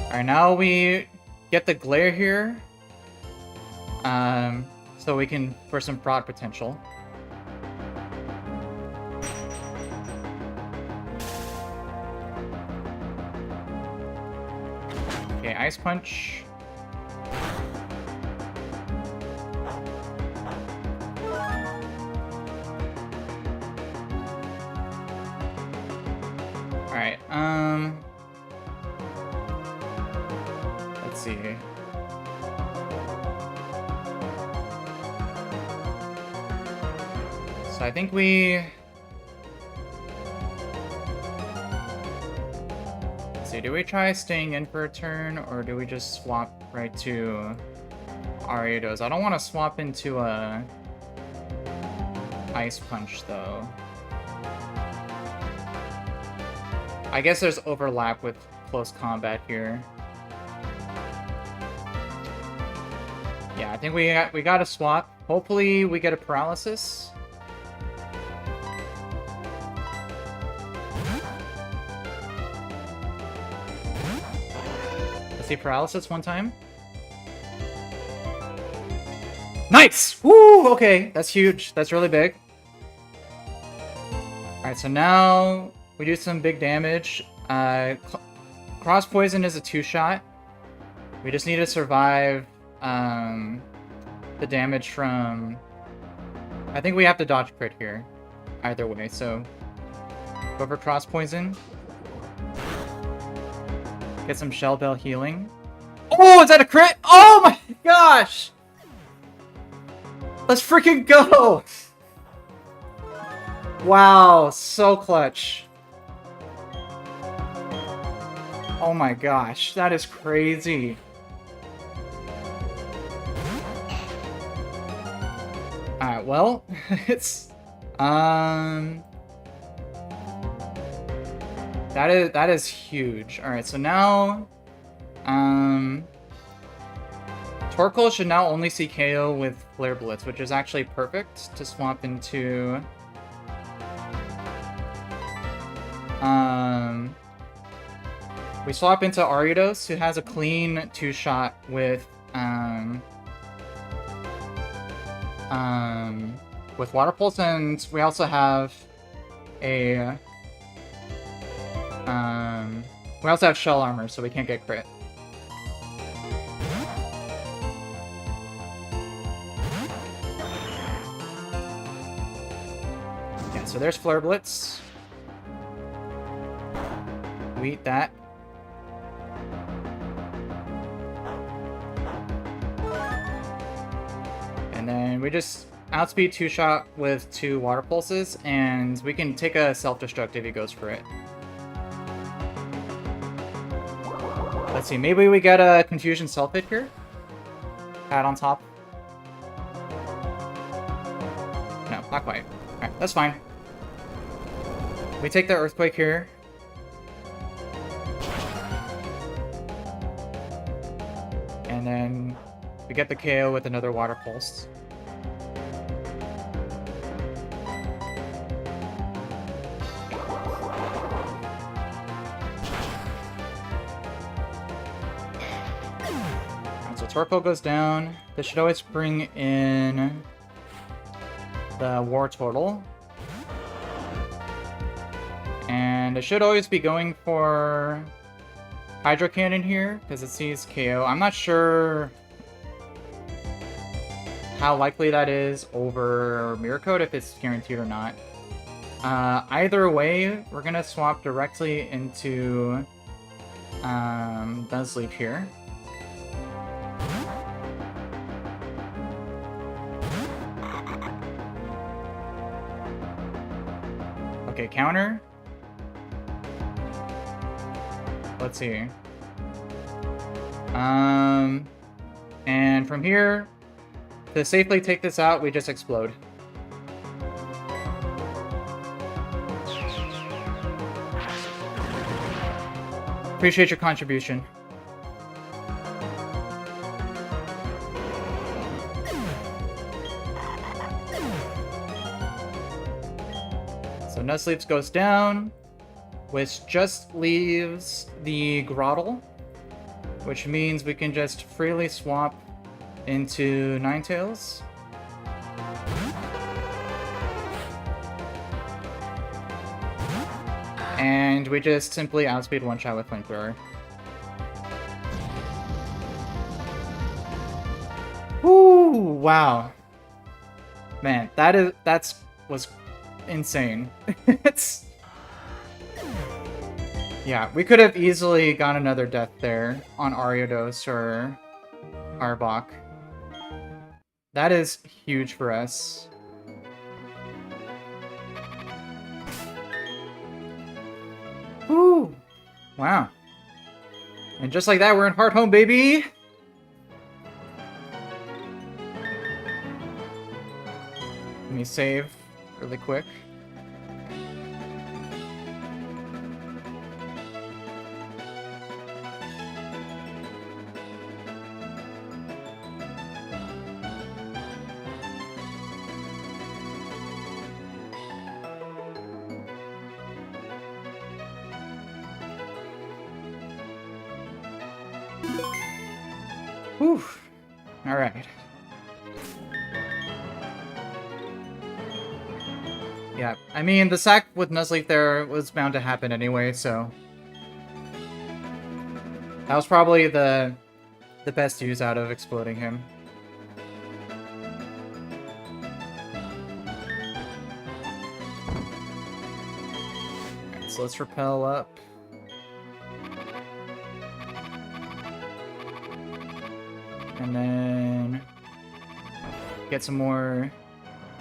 Alright, now we get the Glare here. So we can, for some fraud potential. Okay, Ice Punch. Alright, let's see. So I think we... Let's see, do we try staying in for a turn, or do we just swap right to Ariados? I don't want to swap into a Ice Punch, though. I guess there's overlap with close combat here. Yeah, Yeah, I think we got a swap. Hopefully we get a paralysis. Let's see paralysis one time. Nice! Woo! Okay, that's huge. That's really big. Alright, so now we do some big damage. Cross Poison is a 2-shot. We just need to survive the damage from... I think we have to dodge crit here. Either way, so... Go for Cross Poison. Get some Shell Bell healing. Oh, is that a crit? Oh my gosh! Let's freaking go! Wow, so clutch. Oh my gosh, that is crazy. Alright, well, it's... That is huge. Alright, so now... Torkoal should now only see KO with Flare Blitz, which is actually perfect to swap into... We swap into Ariados, who has a clean 2-shot with Water Pulse, and we also have a we also have Shell Armor, so we can't get crit. Yeah, so there's Flare Blitz. We eat that. And then we just outspeed 2-shot with 2 Water Pulses, and we can take a Self-Destruct if he goes for it. Let's see, maybe we get a Confusion Self-Hit here? Add on top. No, not quite. Alright, that's fine. We take the Earthquake here. And then we get the KO with another Water Pulse. So Torkoal goes down. This should always bring in the War Turtle. And I should always be going for Hydro Cannon here, because it sees KO. I'm not sure how likely that is over Mirror Coat, if it's guaranteed or not. Either way, we're gonna swap directly into Nuzlocke here. Okay, counter. Let's see. And from here, to safely take this out, we just explode. Appreciate your contribution. So Nuzlocke goes down, which just leaves the Grottle, which means we can just freely swap into Ninetales. And we just simply outspeed 1-shot with Flamethrower. Woo! Wow. Man, that was insane. It's... Yeah, we could have easily got another death there on Ariados or Arbok. That is huge for us. Woo! Wow. And just like that, we're in Heart Home, baby! Let me save really quick. Whew. Alright. Yeah, I mean, the sack with Nuzlocke there was bound to happen anyway, so... That was probably the best use out of exploding him. Alright, so let's repel up. And then... get some more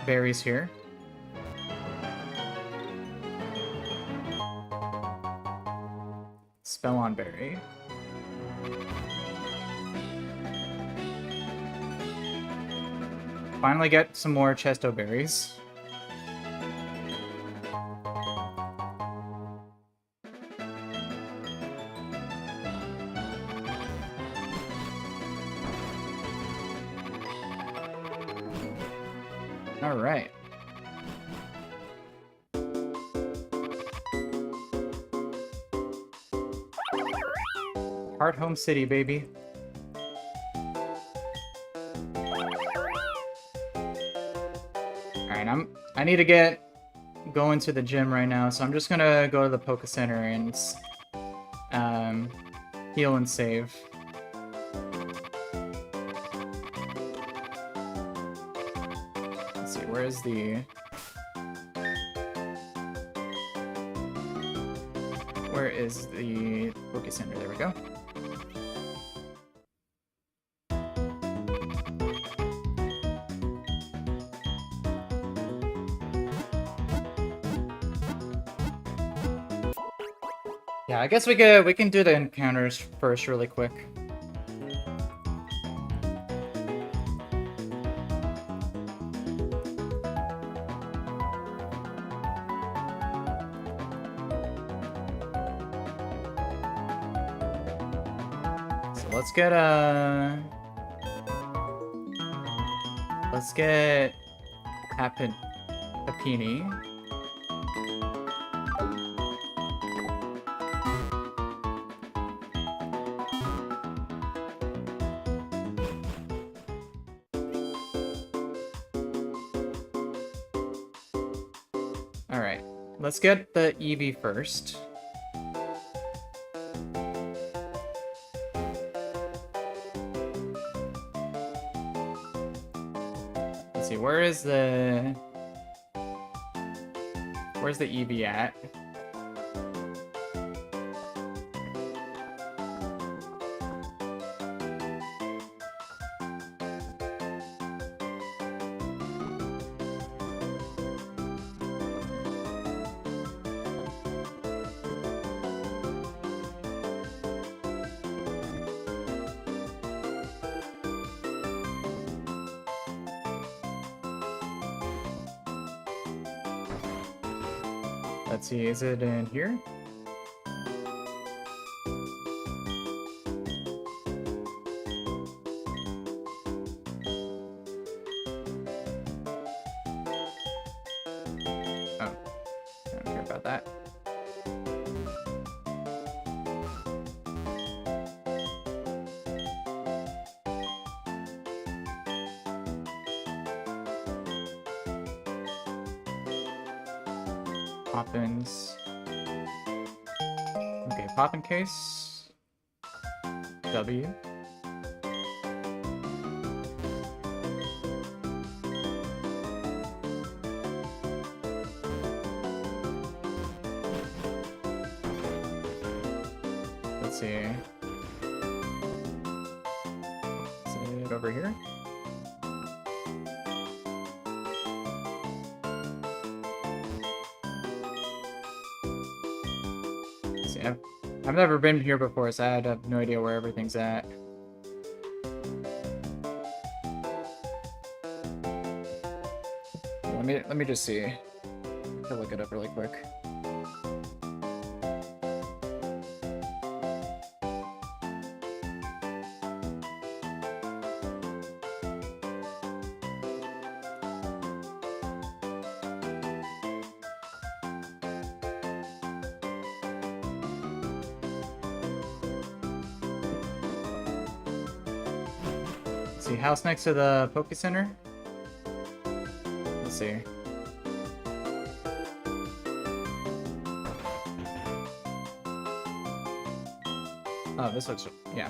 berries here. Spell on berry. Finally get some more chesto berries. All right. Heart Home City, baby. Alright, I need to go into the gym right now, so I'm just gonna go to the Poke Center and heal and save. Let's see, where is the Poke Center? There we go. Yeah, I guess we can do the encounters first really quick. So let's get Papini. Alright, let's get the Eevee first. Let's see, where's the Eevee at? Let's see, is it in here? Oh, I don't care about that. Poppins. Okay, Poppin case. W. Let's see. Is it over here? See, I've never been here before, so I have no idea where everything's at. Let me just see. I'll look it up really quick. see, house next to the Poke Center? Let's see. Oh, this looks... yeah.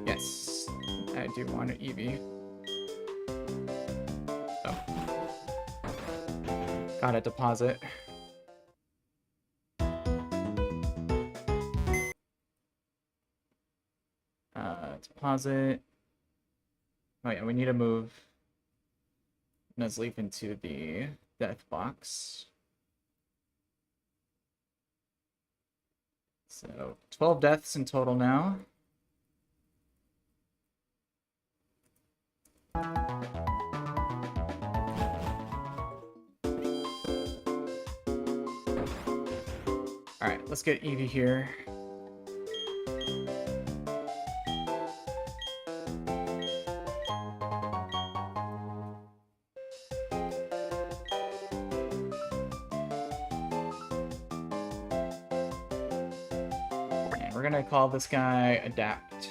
Yes, I do want an Eevee. Oh. Gotta deposit. Deposit. Oh yeah, we need to move Nuzlocke into the death box. So 12 deaths in total now. Alright, let's get Eevee here. And we're gonna call this guy Adapt.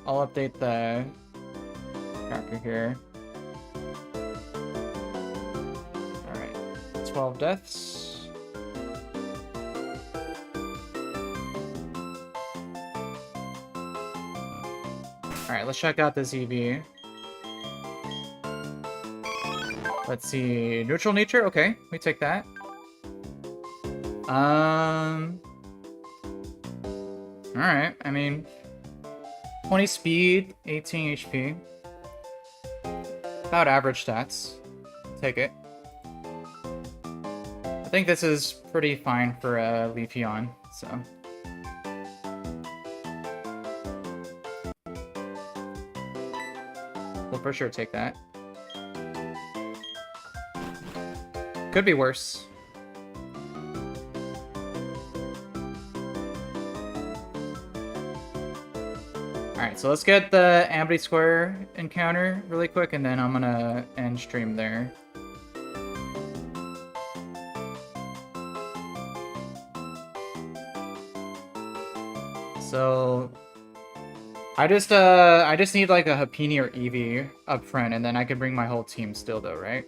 I'll update the tracker here. Alright, 12 deaths. Alright, let's check out this EV. Let's see, neutral nature, okay, we take that. Alright, I mean... 20 speed, 18 HP. About average stats. Take it. I think this is pretty fine for a Leafeon, so. We'll for sure take that. Could be worse. Alright, so let's get the Amity Square encounter really quick, and then I'm gonna end stream there. So I just need like a Happiny or Eevee up front, and then I can bring my whole team still though, right?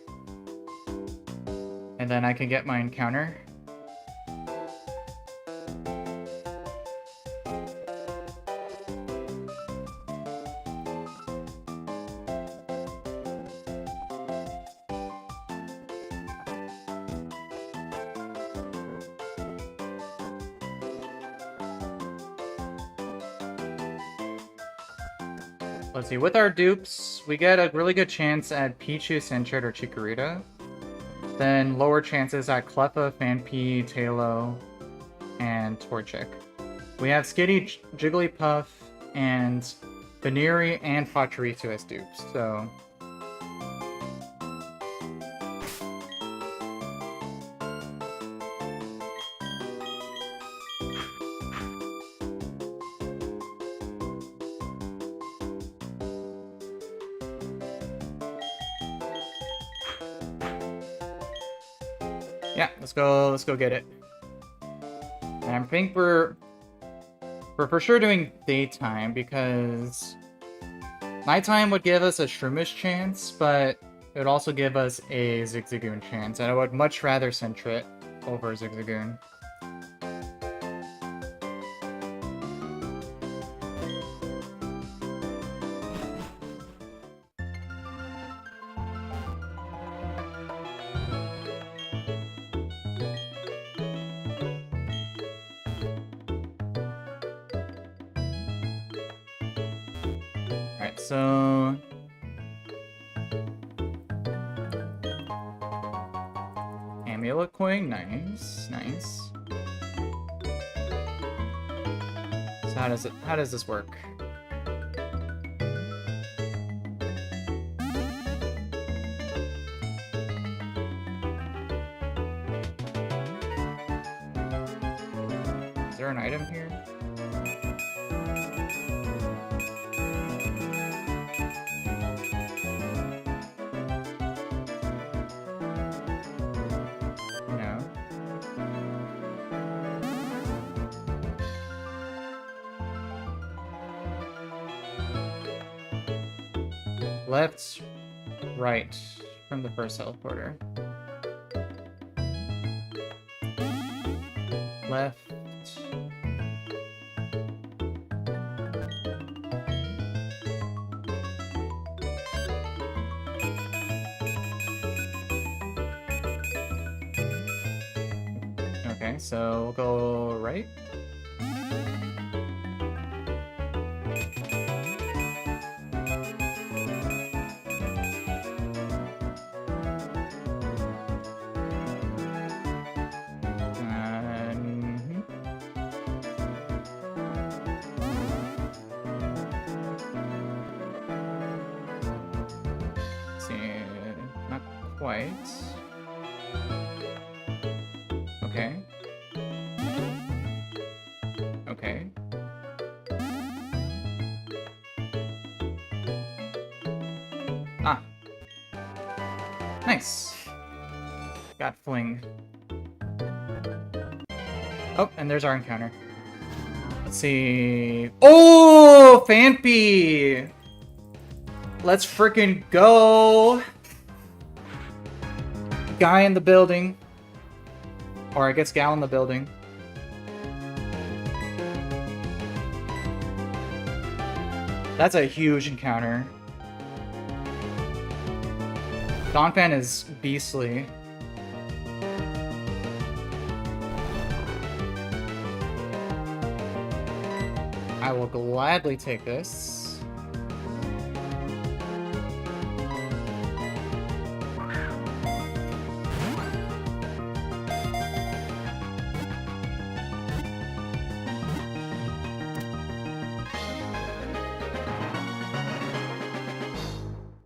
And then I can get my encounter. Let's see, with our dupes, we get a really good chance at Pichu, Sentret, or Chikorita. Then lower chances at Cleffa, Fanpea, Tailo, and Torchic. We have Skitty, Jigglypuff, and Baneri and Pachirisu as dupes, so... Yeah, let's go get it. And I think we're for sure doing daytime, because nighttime would give us a Shroomish chance, but it would also give us a Zigzagoon chance, and I would much rather Sentret over Zigzagoon. So Amulet Coin, nice. So how does this work? Is there an item here? Left, right from the first teleporter. Left. Okay, so we'll go right. Quite. Okay. Okay. Ah. Nice. Got fling. Oh, and there's our encounter. Let's see. Oh, Fanpy! Let's freaking go! Guy in the building. Or I guess gal in the building. That's a huge encounter. Donphan is beastly. I will gladly take this.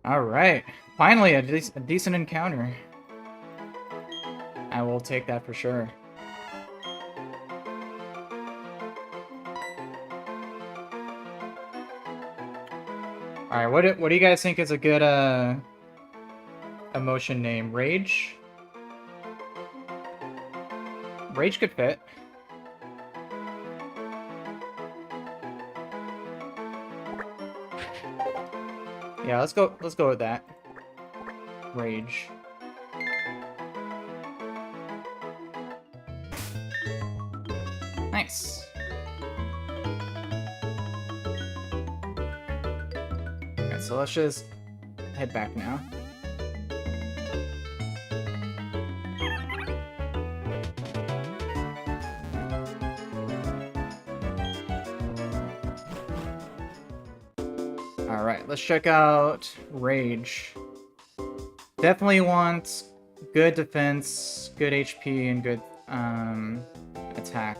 Alright, finally a decent encounter. I will take that for sure. Alright, what do you guys think is a good emotion name? Rage? Rage could fit. Yeah, let's go with that. Rage. Nice. Alright, so let's just head back now. Alright, let's check out Rage. Definitely wants good defense, good HP, and good attack.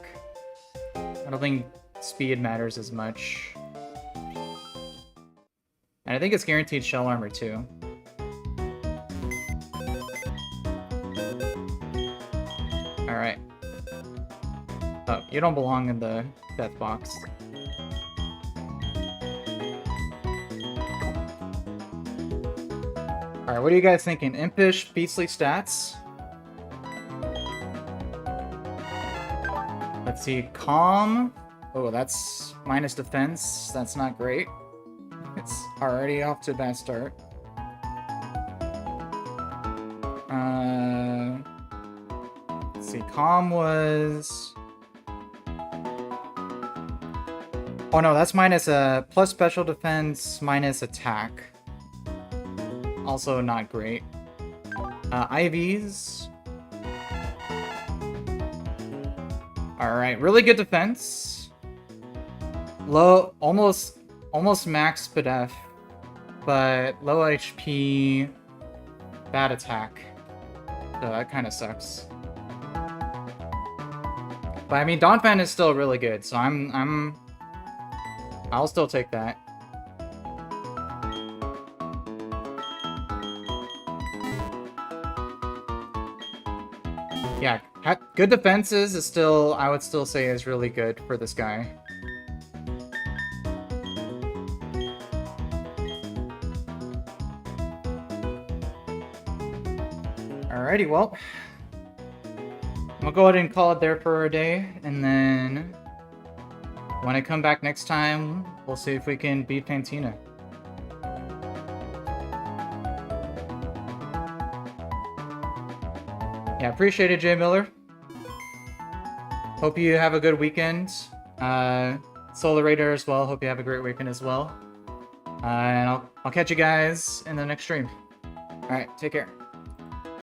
I don't think speed matters as much. And I think it's guaranteed shell armor too. Alright. Oh, you don't belong in the death box. Alright, what are you guys thinking? Impish, beastly stats? Let's see, calm. Oh, that's minus defense. That's not great. It's already off to a bad start. Let's see, calm was... Oh no, that's minus plus special defense, minus attack. Also not great. IVs. Alright, really good defense. Low, almost max SPDF, but low HP, bad attack. So that kind of sucks. But I mean, Donphan is still really good, so I'll still take that. Yeah, good defenses is still, I would still say, is really good for this guy. Alrighty, well, I'll go ahead and call it there for a day, and then when I come back next time, we'll see if we can beat Fantina. Yeah, appreciate it, Jay Miller. Hope you have a good weekend. Solar Raider as well. Hope you have a great weekend as well. And I'll catch you guys in the next stream. All right, take care.